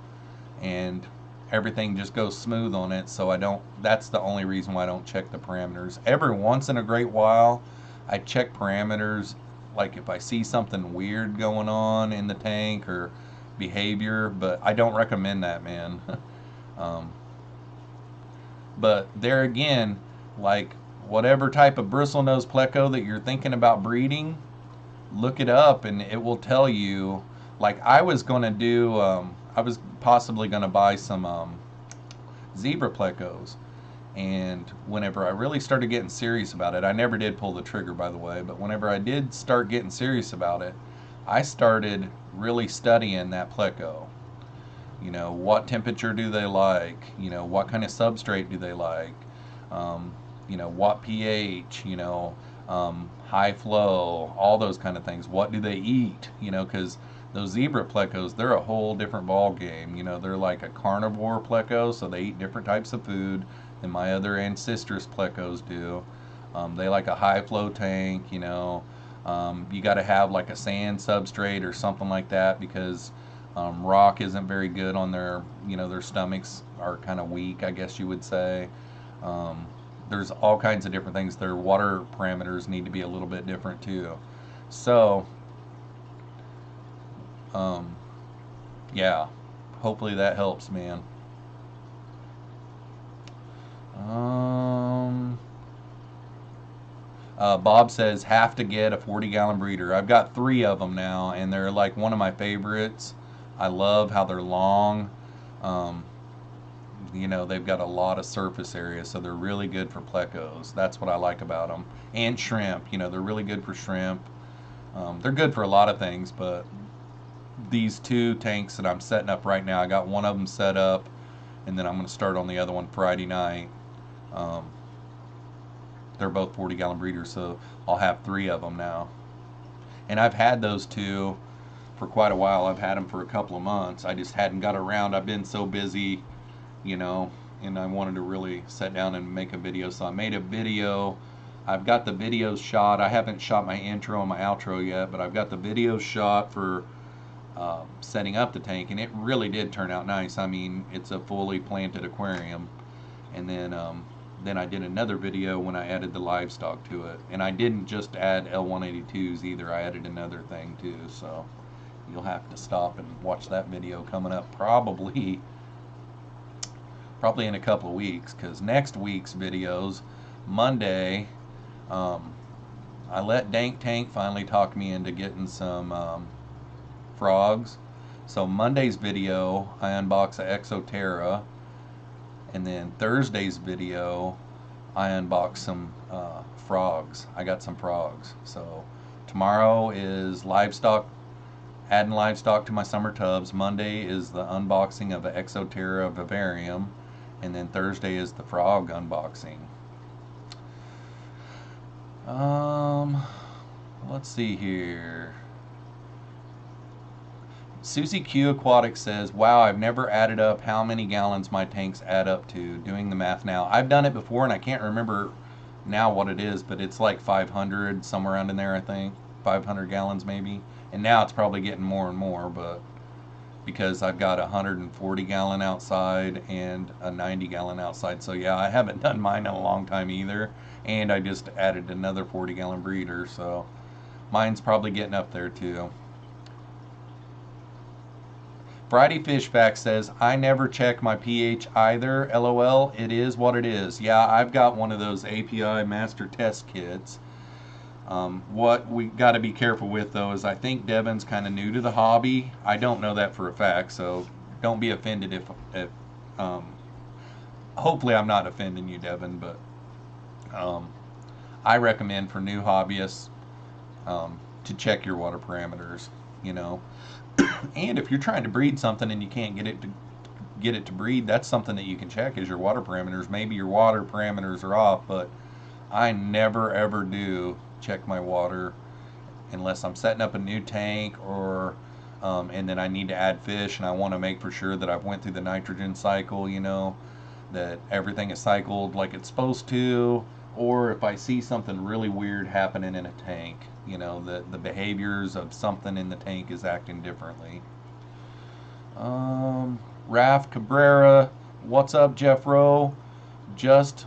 and everything just goes smooth on it, so I don't, that's the only reason why I don't check the parameters. Every once in a great while I check parameters, like if I see something weird going on in the tank or behavior, but I don't recommend that, man. But there again, like whatever type of bristlenose pleco that you're thinking about breeding, look it up and it will tell you. Like I was going to do, I was possibly going to buy some zebra plecos, and whenever I really started getting serious about it, I never did pull the trigger, by the way, but whenever I did start getting serious about it, I started really studying that pleco. You know, what temperature do they like? You know, what kind of substrate do they like? You know, what pH? You know, high flow, all those kind of things. What do they eat? You know, because those zebra plecos, they're a whole different ball game. You know, they're like a carnivore pleco, so they eat different types of food than my other ancestors plecos do. They like a high flow tank. You know, you got to have like a sand substrate or something like that, because rock isn't very good on their, you know, their stomachs are kind of weak, I guess you would say. There's all kinds of different things. Their water parameters need to be a little bit different too. So, yeah, hopefully that helps, man. Bob says, have to get a 40-gallon breeder. I've got 3 of them now, and they're like one of my favorites. I love how they're long. You know, they've got a lot of surface area, so they're really good for plecos. That's what I like about them. And shrimp, you know, they're really good for shrimp. They're good for a lot of things, but these 2 tanks that I'm setting up right now, I got one of them set up, and then I'm going to start on the other one Friday night. They're both 40-gallon breeders, so I'll have 3 of them now. And I've had those 2 for quite a while. I've had them for a couple of months. I just hadn't got around. I've been so busy, you know, and I wanted to really sit down and make a video, so I made a video. I've got the videos shot. I haven't shot my intro and my outro yet, but I've got the videos shot for setting up the tank, and it really did turn out nice. I mean, it's a fully planted aquarium. And then I did another video when I added the livestock to it, and I didn't just add L182s either. I added another thing too, so you'll have to stop and watch that video coming up probably in a couple of weeks, because next week's videos, Monday, I let Dank Tank finally talk me into getting some frogs. So Monday's video, I unbox a Exoterra, and then Thursday's video, I unbox some frogs. I got some frogs. So tomorrow is livestock, adding livestock to my summer tubs. Monday is the unboxing of an Exoterra vivarium, and then Thursday is the frog unboxing. Let's see here. Susie Q Aquatic says, wow, I've never added up how many gallons my tanks add up to. Doing the math now. I've done it before and I can't remember now what it is, but it's like 500, somewhere around in there, I think. 500 gallons maybe. And now it's probably getting more and more, but because I've got a 140 gallon outside and a 90 gallon outside. So yeah, I haven't done mine in a long time either. And I just added another 40 gallon breeder, so mine's probably getting up there too. Friday Fish Fact says, I never check my pH either. LOL, it is what it is. Yeah, I've got one of those API master test kits. What we got to be careful with though is I think Devin's kind of new to the hobby. I don't know that for a fact, so don't be offended if hopefully I'm not offending you, Devin, but I recommend for new hobbyists to check your water parameters, you know. And if you're trying to breed something and you can't get it to breed, that's something that you can check is your water parameters. Maybe your water parameters are off, but I never ever do check my water unless I'm setting up a new tank or and then I need to add fish and I want to make for sure that I've went through the nitrogen cycle, you know, that everything is cycled like it's supposed to, or if I see something really weird happening in a tank, you know, the behaviors of something in the tank is acting differently. Raf Cabrera, what's up, Jeffro? Just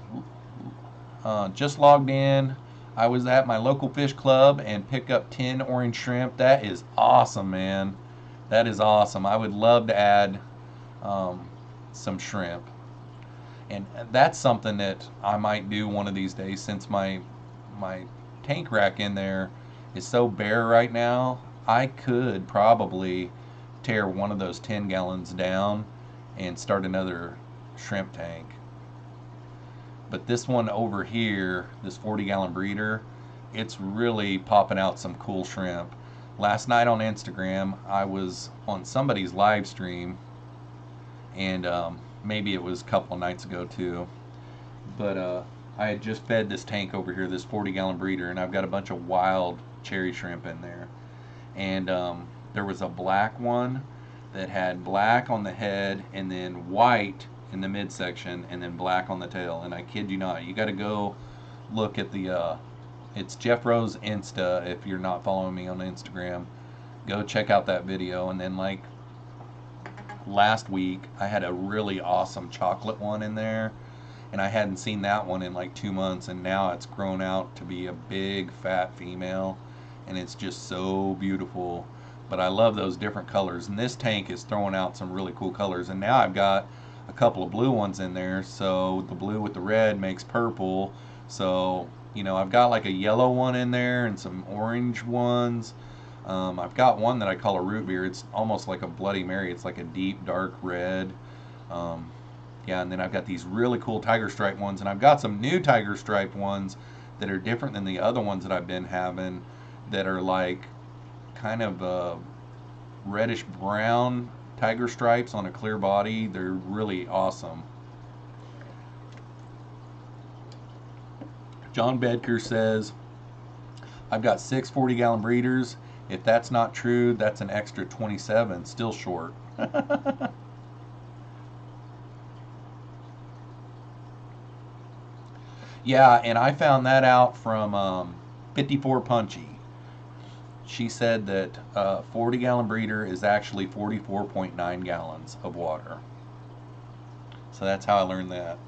logged in. I was at my local fish club and picked up 10 orange shrimp. That is awesome, man. That is awesome. I would love to add some shrimp. And that's something that I might do one of these days, since my tank rack in there is so bare right now. I could probably tear one of those 10 gallons down and start another shrimp tank. But this one over here, this 40 gallon breeder, it's really popping out some cool shrimp. Last night on Instagram, I was on somebody's live stream, and maybe it was a couple of nights ago too, but I had just fed this tank over here, this 40 gallon breeder, and I've got a bunch of wild cherry shrimp in there. And there was a black one that had black on the head and then white in the midsection and then black on the tail. And I kid you not, you got to go look at the it's Jeffroz Insta. If you're not following me on Instagram, go check out that video. And then like last week I had a really awesome chocolate one in there, and I hadn't seen that one in like 2 months, and now it's grown out to be a big fat female, and it's just so beautiful. But I love those different colors, and this tank is throwing out some really cool colors. And now I've got a couple of blue ones in there, so the blue with the red makes purple. So you know, I've got like a yellow one in there and some orange ones. I've got one that I call a root beer. It's almost like a Bloody Mary. It's like a deep dark red. Yeah, and then I've got these really cool tiger stripe ones, and I've got some new tiger stripe ones that are different than the other ones that I've been having, that are like kind of reddish brown tiger stripes on a clear body. They're really awesome. John Bedker says, I've got 6 40 gallon breeders. If that's not true, that's an extra 27, still short. Yeah, and I found that out from 54 Punchy. She said that 40 gallon breeder is actually 44.9 gallons of water. So that's how I learned that.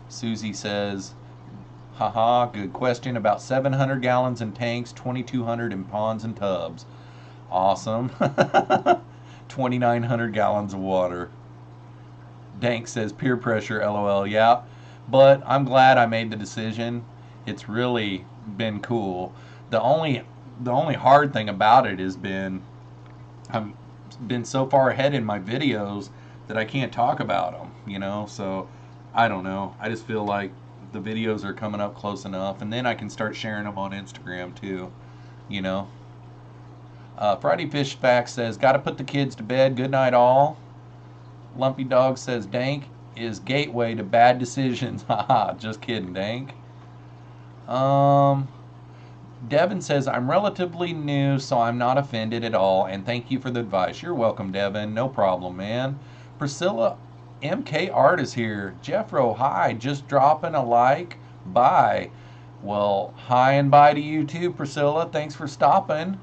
Susie says, haha, good question. About 700 gallons in tanks, 2,200 in ponds and tubs. Awesome. 2,900 gallons of water. Dank says peer pressure, LOL. Yeah, but I'm glad I made the decision. It's really been cool. The only hard thing about it has been I've been so far ahead in my videos that I can't talk about them, you know. So I don't know. I just feel like the videos are coming up close enough, and then I can start sharing them on Instagram too, you know. Friday Fish Facts says, "Got to put the kids to bed. Good night, all." Lumpy Dog says, "Dank is gateway to bad decisions." Haha, just kidding, Dank. Devin says, "I'm relatively new, so I'm not offended at all, and thank you for the advice." You're welcome, Devin. No problem, man. Priscilla MK Art is here. Jeffro, hi. Just dropping a like. Bye. Well, hi and bye to you too, Priscilla. Thanks for stopping.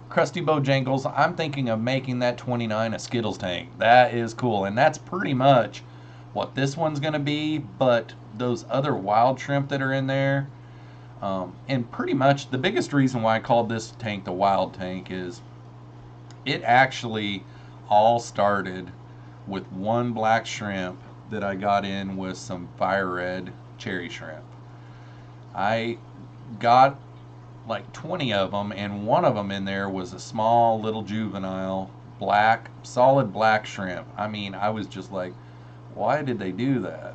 Krusty Bojangles, I'm thinking of making that 29 a Skittles tank. That is cool, and that's pretty much what this one's going to be, but those other wild shrimp that are in there, and pretty much the biggest reason why I called this tank the wild tank is it actually all started with one black shrimp that I got in with some fire red cherry shrimp. I got like 20 of them, and one of them in there was a small little juvenile black, solid black shrimp. I mean, I was just like, why did they do that?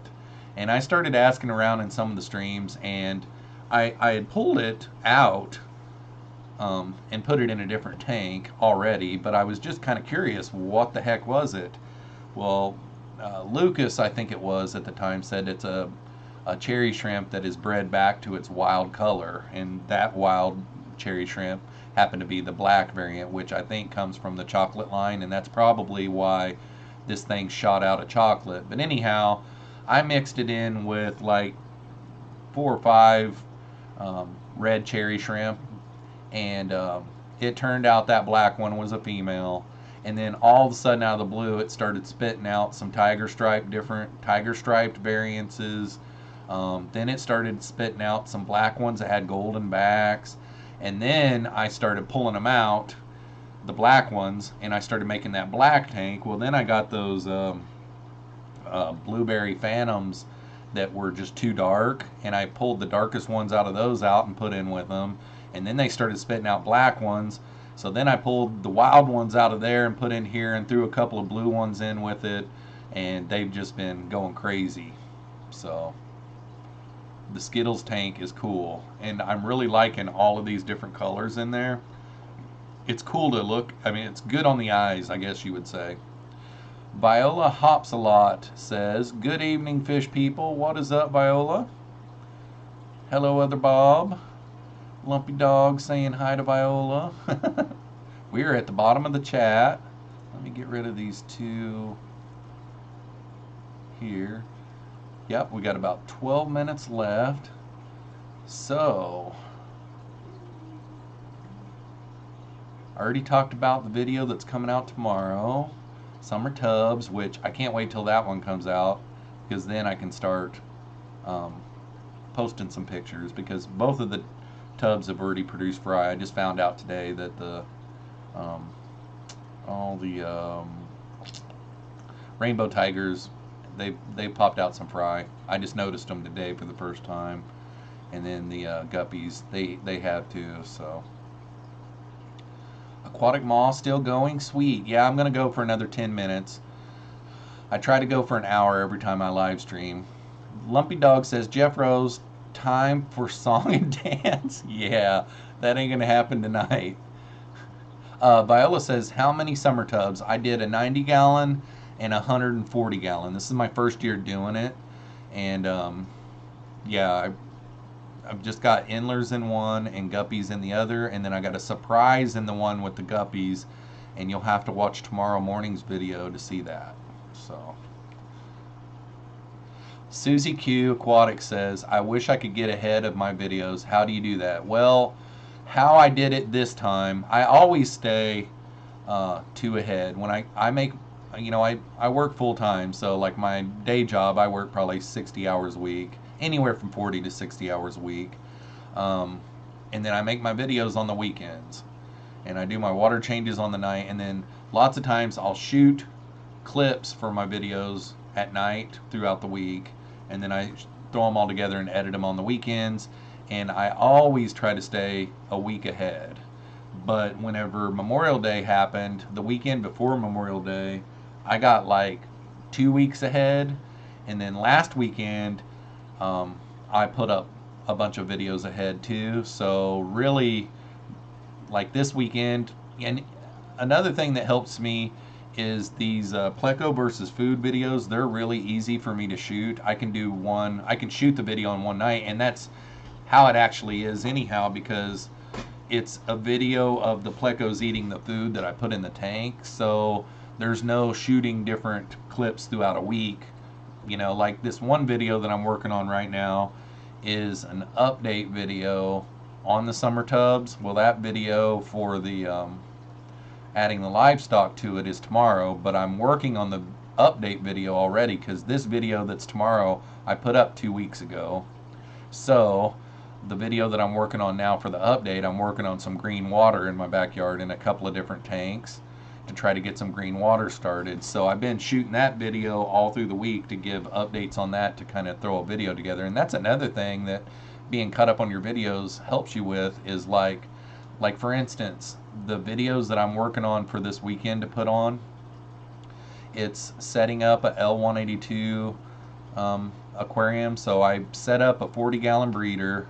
And I started asking around in some of the streams, and I had pulled it out and put it in a different tank already, but I was just kind of curious, what the heck was it? Well, Lucas, I think it was at the time, said it's a cherry shrimp that is bred back to its wild color, and that wild cherry shrimp happened to be the black variant, which I think comes from the chocolate line, and that's probably why this thing shot out of chocolate. But anyhow, I mixed it in with like 4 or 5 red cherry shrimp, and it turned out that black one was a female. And then all of a sudden, out of the blue, it started spitting out some different tiger striped variances. Then it started spitting out some black ones that had golden backs. And then I started pulling them out, the black ones, and I started making that black tank. Well, then I got those blueberry phantoms that were just too dark, and I pulled the darkest ones out of those out and put in with them. And then they started spitting out black ones. So then I pulled the wild ones out of there and put in here and threw a couple of blue ones in with it, and they've just been going crazy. So the Skittles tank is cool, and I'm really liking all of these different colors in there. It's cool to look. I mean, it's good on the eyes, I guess you would say. Viola Hops a Lot says, "Good evening, fish people." What is up, Viola? Hello, Other Bob. Lumpy Dog saying hi to Viola. We are at the bottom of the chat. Let me get rid of these two here. Yep, we got about 12 minutes left. So, I already talked about the video that's coming out tomorrow. Summer Tubs, which I can't wait till that one comes out, because then I can start posting some pictures, because both of the tubs have already produced fry. I just found out today that the all the rainbow tigers, they popped out some fry. I just noticed them today for the first time, and then the guppies, they have too. So Aquatic Maw still going? Sweet. Yeah, I'm gonna go for another 10 minutes. I try to go for an hour every time I live stream. Lumpy Dog says, "Jeffroz, time for song and dance." Yeah, that ain't gonna happen tonight. Viola says, "How many summer tubs?" I did a 90 gallon and a 140 gallon. This is my first year doing it, and yeah, I've just got endlers in one and guppies in the other, and then I got a surprise in the one with the guppies, and you'll have to watch tomorrow morning's video to see that. So Susie Q Aquatic says, "I wish I could get ahead of my videos. How do you do that?" Well, how I did it this time, I always stay 2 ahead. When I make, you know, I work full time, so like my day job, I work probably 60 hours a week, anywhere from 40 to 60 hours a week. And then I make my videos on the weekends, and I do my water changes on the night, and then lots of times I'll shoot clips for my videos at night throughout the week, and then I throw them all together and edit them on the weekends. And I always try to stay a week ahead, But whenever Memorial Day happened, the weekend before Memorial Day, I got like 2 weeks ahead. And then last weekend, I put up a bunch of videos ahead too. So really, like this weekend, and another thing that helps me is these Pleco versus food videos. They're really easy for me to shoot. I can shoot the video in one night, and that's how it actually is anyhow, because it's a video of the Plecos eating the food that I put in the tank. So there's no shooting different clips throughout a week. You know, like this one video that I'm working on right now is an update video on the summer tubs. Well, that video for the adding the livestock to it is tomorrow, but I'm working on the update video already, because this video that's tomorrow I put up 2 weeks ago. So the video that I'm working on now for the update, I'm working on some green water in my backyard in a couple of different tanks to try to get some green water started. So I've been shooting that video all through the week to give updates on that, to kind of throw a video together. And that's another thing that being caught up on your videos helps you with, is like for instance, the videos that I'm working on for this weekend to put on, it's setting up a L182 aquarium. So I set up a 40-gallon breeder,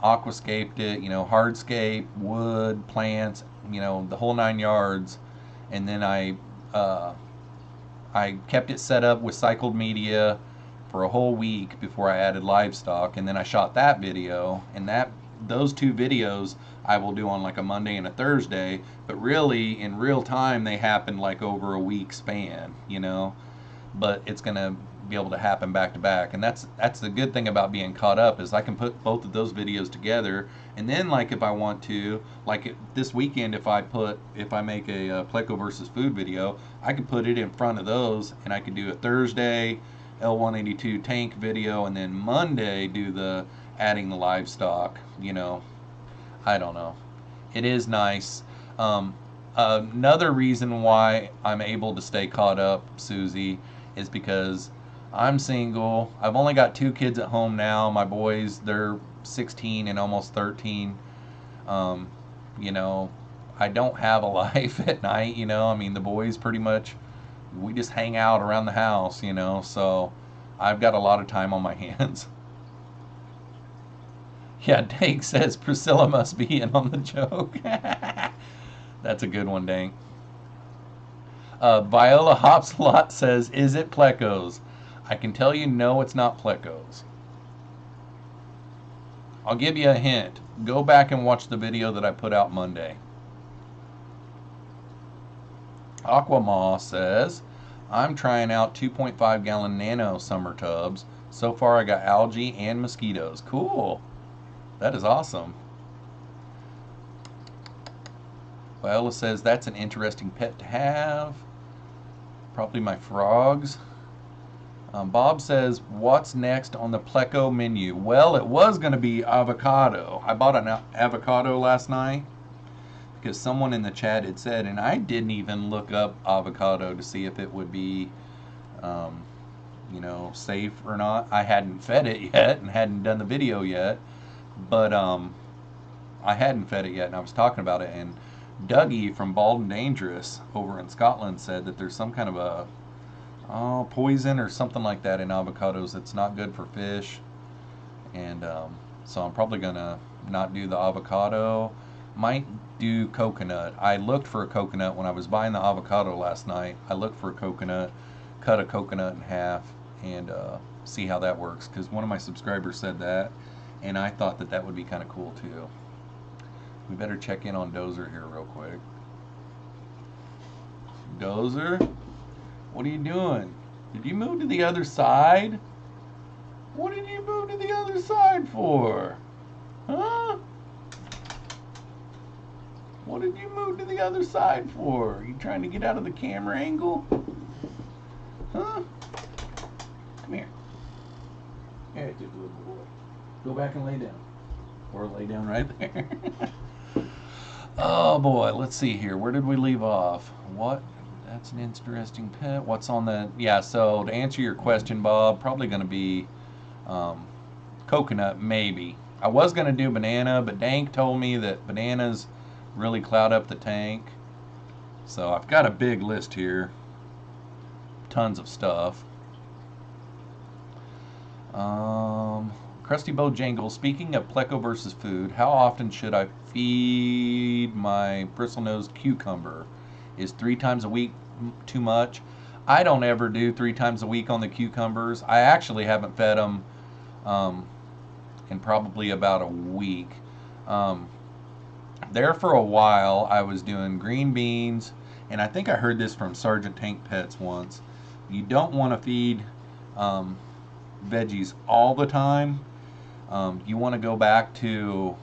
aquascaped it, you know, hardscape, wood, plants, you know, the whole 9 yards. And then I kept it set up with cycled media for a whole week before I added livestock, and then I shot that video. And those 2 videos I will do on like a Monday and a Thursday, but really in real time they happen like over a week span, you know. But it's gonna be able to happen back to back, and that's the good thing about being caught up, is I can put both of those videos together. And then, like, if I want to, like this weekend, if I make a Pleco versus food video, I can put it in front of those, and I could do a Thursday L182 tank video, and then Monday do the adding the livestock. You know, I don't know. It is nice. Another reason why I'm able to stay caught up, Susie, is because I'm single. I've only got 2 kids at home now. My boys, they're 16 and almost 13. You know, I don't have a life at night, you know. I mean, the boys pretty much, we just hang out around the house, you know. So I've got a lot of time on my hands. Yeah, Dank says Priscilla must be in on the joke. That's a good one, Dank. Viola Hopslot says, is it Plecos? I can tell you, no, it's not Plecos. I'll give you a hint. Go back and watch the video that I put out Monday. Aquamaw says, I'm trying out 2.5 gallon nano summer tubs. So far I got algae and mosquitoes. Cool. That is awesome. Viola says, that's an interesting pet to have. Probably my frogs. Bob says, what's next on the Pleco menu? Well, it was going to be avocado. I bought an avocado last night because someone in the chat had said, and I didn't even look up avocado to see if it would be, you know, safe or not. I hadn't fed it yet and hadn't done the video yet, but I hadn't fed it yet, and I was talking about it, and Dougie from Bald and Dangerous over in Scotland said that there's some kind of a poison or something like that in avocados that's not good for fish. And so I'm probably gonna not do the avocado. Might do coconut. I looked for a coconut when I was buying the avocado last night. I looked for a coconut, cut a coconut in half, and see how that works, because one of my subscribers said that, and I thought that that would be kind of cool too. We better check in on Dozer here real quick. Dozer? What are you doing? Did you move to the other side? What did you move to the other side for? Huh? What did you move to the other side for? Are you trying to get out of the camera angle? Huh? Come here. Here, good little boy. Go back and lay down. Or lay down right there. Oh boy, let's see here. Where did we leave off? What? That's an interesting pet. What's on the... Yeah, so to answer your question, Bob, probably going to be coconut, maybe. I was going to do banana, but Dank told me that bananas really cloud up the tank. So I've got a big list here. Tons of stuff. Krusty Bojangles, speaking of pleco versus food, how often should I feed my bristlenose cucumber? Is 3 times a week too much? I don't ever do 3 times a week on the cucumbers. I actually haven't fed them in probably about a week. There for a while, I was doing green beans, and I think I heard this from Sergeant Tank Pets once. You don't want to feed veggies all the time. You want to go back to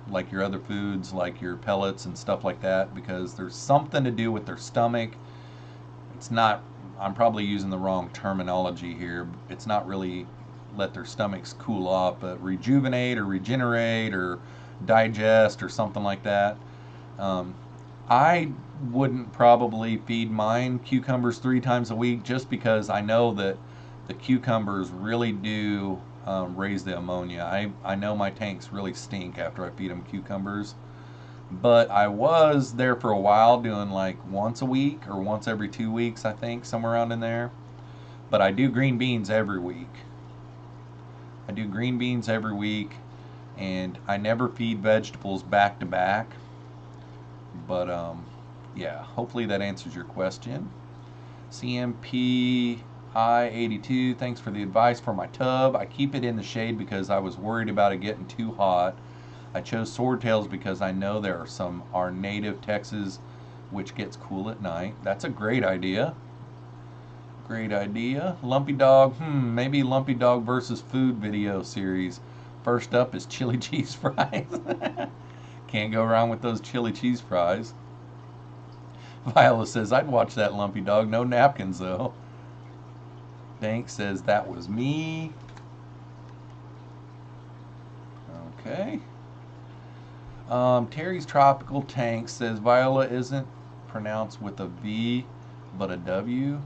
like your other foods, like your pellets and stuff like that, because there's something to do with their stomach. It's not, I'm probably using the wrong terminology here. It's not really let their stomachs cool off, but rejuvenate or regenerate or digest or something like that. I wouldn't probably feed mine cucumbers 3 times a week, just because I know that the cucumbers really do raise the ammonia. I know my tanks really stink after I feed them cucumbers. But I was there for a while doing like once a week or once every 2 weeks, I think, somewhere around in there. But I do green beans every week. I do green beans every week, and I never feed vegetables back to back. But yeah, hopefully that answers your question. CMPI82, thanks for the advice for my tub. I keep it in the shade because I was worried about it getting too hot. I chose swordtails because I know there are some are native Texas, which gets cool at night. That's a great idea. Great idea. Lumpy Dog, maybe Lumpy Dog versus food video series. First up is chili cheese fries. Can't go wrong with those chili cheese fries. Viola says, I'd watch that, Lumpy Dog. No napkins, though. Dank says, that was me. Okay. Terry's Tropical Tank says, Viola isn't pronounced with a V, but a W.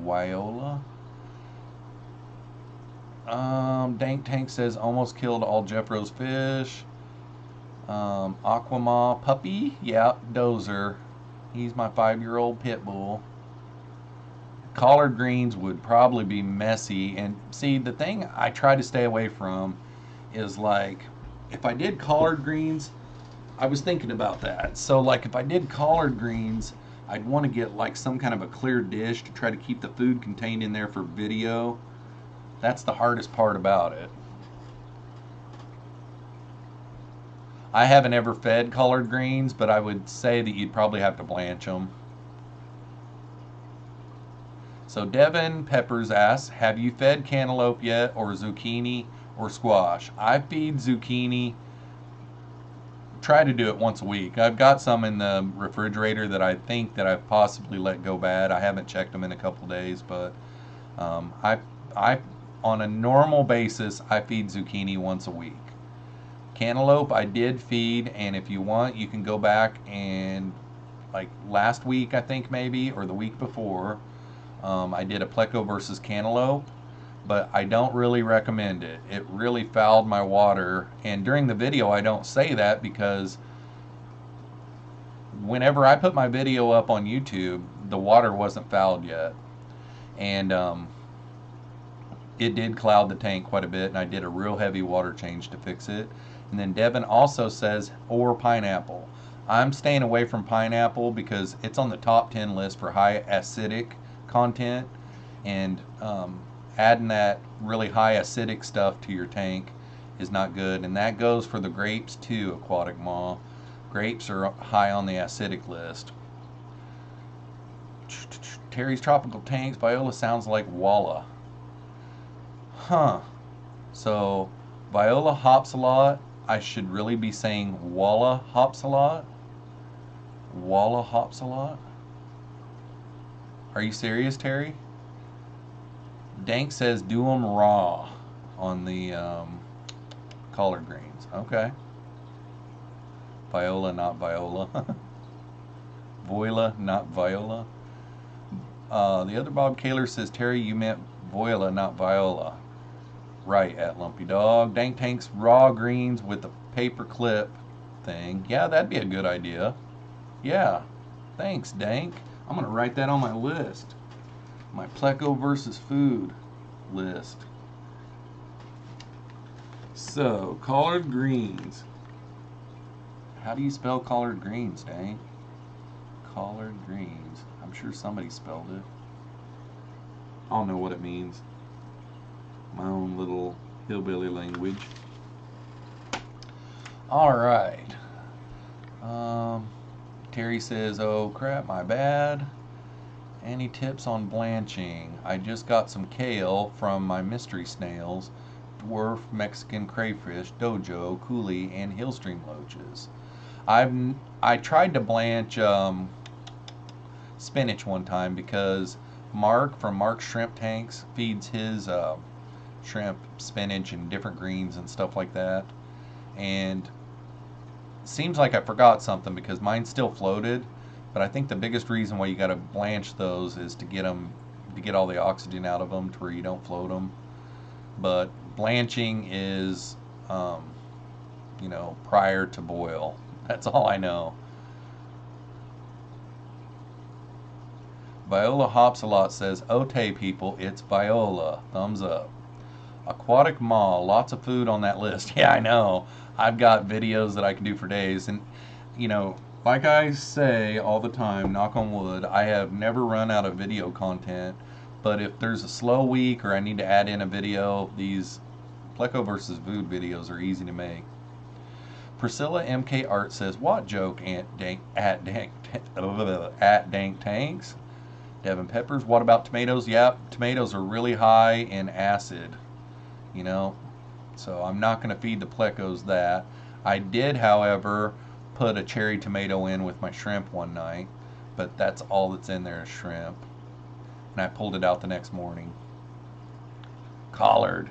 Viola. Dank Tank says, almost killed all Jeffroz fish. Aquama Puppy, yeah, Dozer. He's my 5-year-old pit bull. Collard greens would probably be messy. And see, the thing I try to stay away from is, like, if I did collard greens, I was thinking about that. So, like, if I did collard greens, I'd want to get, like, some kind of a clear dish to try to keep the food contained in there for video. That's the hardest part about it. I haven't ever fed collard greens, but I would say that you'd probably have to blanch them. So Devin Peppers asks, have you fed cantaloupe yet, or zucchini, or squash? I feed zucchini. Try to do it once a week. I've got some in the refrigerator that I think that I've possibly let go bad. I haven't checked them in a couple days, but I on a normal basis, I feed zucchini once a week. Cantaloupe I did feed, and if you want, you can go back and, like last week, I think maybe, or the week before, I did a pleco versus cantaloupe, but I don't really recommend it. It really fouled my water, and during the video I don't say that because whenever I put my video up on YouTube, the water wasn't fouled yet, and it did cloud the tank quite a bit, and I did a real heavy water change to fix it. And then Devin also says, or pineapple. I'm staying away from pineapple because it's on the top 10 list for high acidic content, and adding that really high acidic stuff to your tank is not good. And that goes for the grapes too, Aquatic Ma. Grapes are high on the acidic list. Terry's Tropical Tanks, Viola sounds like Walla. Huh. So Viola hops a lot. I should really be saying Walla hops a lot. Walla hops a lot. Are you serious, Terry? Dank says do them raw on the collard greens. Okay. Viola, not Viola. Voila, not Viola. The other Bob Kaler says, Terry, you meant Voila, not Viola. right at Lumpy Dog. Dank Tank's raw greens with the paper clip thing. Yeah, that'd be a good idea. Yeah. Thanks, Dank. I'm going to write that on my list. My Pleco versus food list. So, collard greens. How do you spell collard greens, Dank? Collard greens. I'm sure somebody spelled it. I don't know what it means. My own little hillbilly language. Alright. Terry says, oh crap, my bad. Any tips on blanching? I just got some kale from my mystery snails, dwarf Mexican crayfish, dojo, coulee, and hillstream loaches. I tried to blanch spinach one time because Mark from Mark's Shrimp Tanks feeds his shrimp spinach and different greens and stuff like that, and seems like I forgot something because mine still floated. But I think the biggest reason why you got to blanch those is to get all the oxygen out of them to where you don't float them. But blanching is you know, prior to boil. That's all I know. Viola Hops a Lot says, Ote people, it's Viola. Thumbs up. Aquatic Mall, lots of food on that list. Yeah, I know. I've got videos that I can do for days. And, you know, like I say all the time, knock on wood, I have never run out of video content. But if there's a slow week or I need to add in a video, these Pleco versus food videos are easy to make. Priscilla MK Art says, what joke at Dank Tanks? Devin Peppers, what about tomatoes? Yep, tomatoes are really high in acid, you know, so I'm not going to feed the Plecos that. I did, however, put a cherry tomato in with my shrimp one night, but that's all that's in there is shrimp, and I pulled it out the next morning. Collard.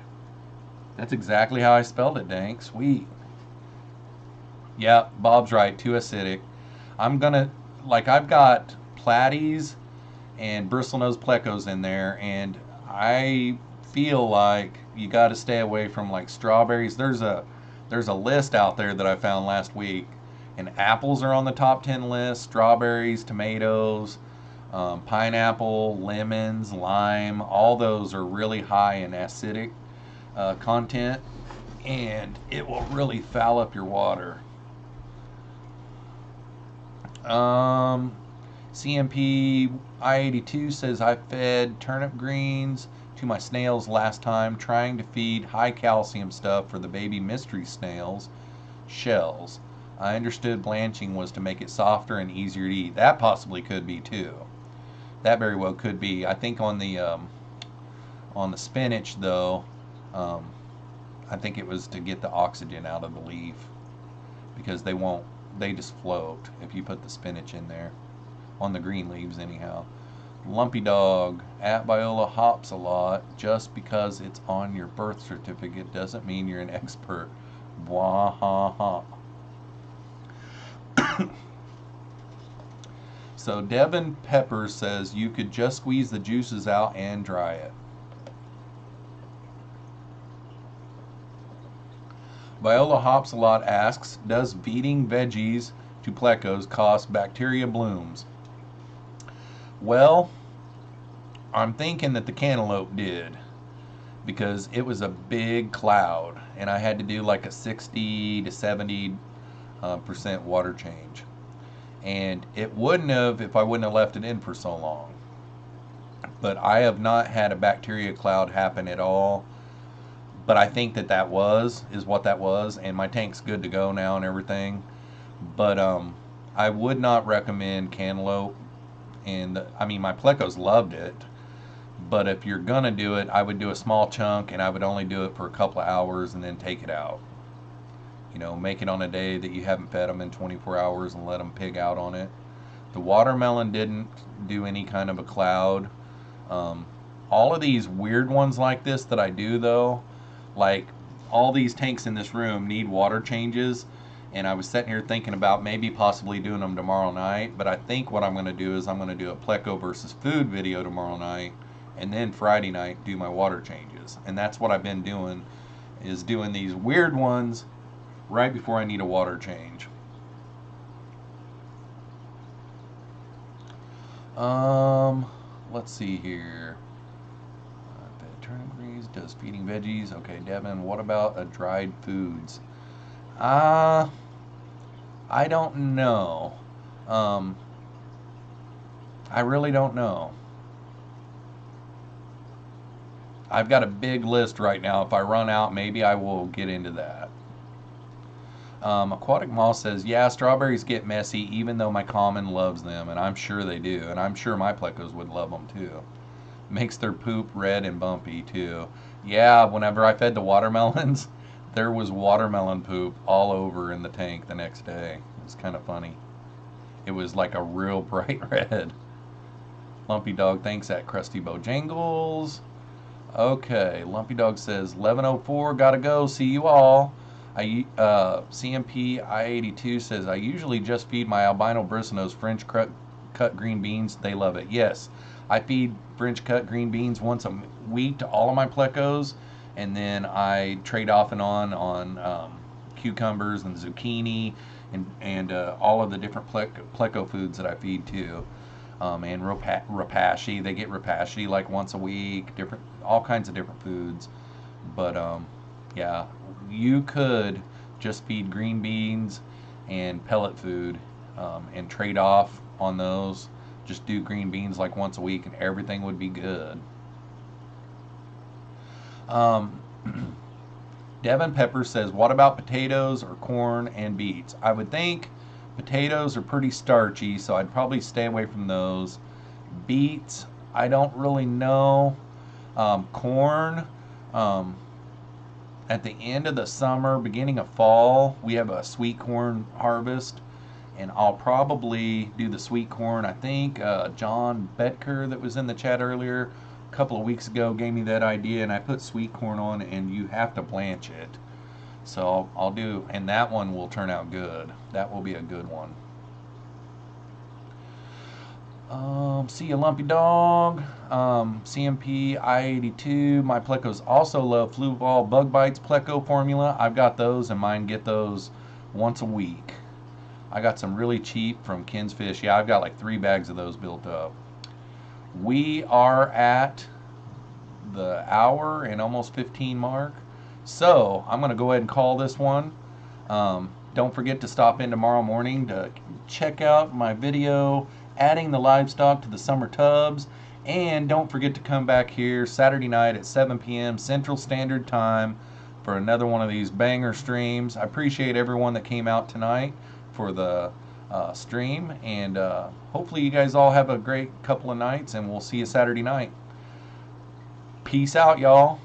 That's exactly how I spelled it, Dank. Sweet. Yeah, Bob's right, too acidic. I'm gonna, like, I've got platies and bristlenose plecos in there, and I feel like you got to stay away from like strawberries. There's a list out there that I found last week, and apples are on the top 10 list. Strawberries, tomatoes, pineapple, lemons, lime, all those are really high in acidic content, and it will really foul up your water. CMP I-82 says, I fed turnip greens to my snails last time, trying to feed high calcium stuff for the baby mystery snails shells. I understood blanching was to make it softer and easier to eat. That possibly could be too. That very well could be. I think on the spinach though, I think it was to get the oxygen out of the leaf, because they just float if you put the spinach in there. On the green leaves anyhow. Lumpy Dog, at Viola Hops a Lot, just because it's on your birth certificate doesn't mean you're an expert. Blah ha ha. So Devin Peppers says you could just squeeze the juices out and dry it. Viola Hops a Lot asks, does feeding veggies to plecos cost bacteria blooms? Well, I'm thinking that the cantaloupe did, because it was a big cloud and I had to do like a 60 to 70% water change, and it wouldn't have if I wouldn't have left it in for so long. But I have not had a bacteria cloud happen at all, but I think that is what that was, and my tank's good to go now and everything. But I would not recommend cantaloupe. And I mean, my plecos loved it, but if you're gonna do it, I would do a small chunk, and I would only do it for a couple of hours and then take it out. You know, make it on a day that you haven't fed them in 24 hours and let them pig out on it. The watermelon didn't do any kind of a cloud. All of these weird ones like this that I do though, like all these tanks in this room need water changes. And I was sitting here thinking about maybe possibly doing them tomorrow night. But I think what I'm going to do is I'm going to do a Pleco versus food video tomorrow night and then Friday night do my water changes. And that's what I've been doing, is doing these weird ones right before I need a water change. Let's see here. Turnip greens does feeding veggies. Okay, Devin, what about dried foods? I don't know. I really don't know. I've got a big list right now. If I run out, maybe I will get into that. Aquatic Moss says, yeah, strawberries get messy even though my common loves them, and I'm sure they do, and I'm sure my plecos would love them too. Makes their poop red and bumpy too. Yeah, whenever I fed the watermelons, there was watermelon poop all over in the tank the next day. It was kind of funny. It was like a real bright red. Lumpy Dog thanks at Krusty Bojangles. Okay, Lumpy Dog says 11:04, gotta go. See you all. CMP I-82 says I usually just feed my albino bristlenose French cut green beans. They love it. Yes, I feed French cut green beans once a week to all of my plecos, and then I trade off and on cucumbers and zucchini and all of the different pleco foods that I feed too. And rapashi, they get rapashi like once a week, all kinds of different foods. But yeah, you could just feed green beans and pellet food and trade off on those. Just do green beans like once a week and everything would be good. Devin Pepper says, what about potatoes or corn and beets? I would think potatoes are pretty starchy, so I'd probably stay away from those. Beets, I don't really know. Corn, at the end of the summer, beginning of fall, we have a sweet corn harvest, and I'll probably do the sweet corn. I think John Betker that was in the chat earlier a couple of weeks ago gave me that idea, and I put sweet corn on, and you have to blanch it. So I'll do, and that one will turn out good. That will be a good one. See you, Lumpy Dog. CMP I-82. My plecos also love Flu Ball Bug Bites pleco formula. I've got those, and mine get those once a week. I got some really cheap from Ken's Fish. Yeah, I've got like 3 bags of those built up. We are at the hour and almost 15 mark. So I'm going to go ahead and call this one. Don't forget to stop in tomorrow morning to check out my video adding the livestock to the summer tubs. And don't forget to come back here Saturday night at 7 p.m. Central Standard Time for another one of these banger streams. I appreciate everyone that came out tonight for the stream. And hopefully you guys all have a great couple of nights, and we'll see you Saturday night. Peace out, y'all.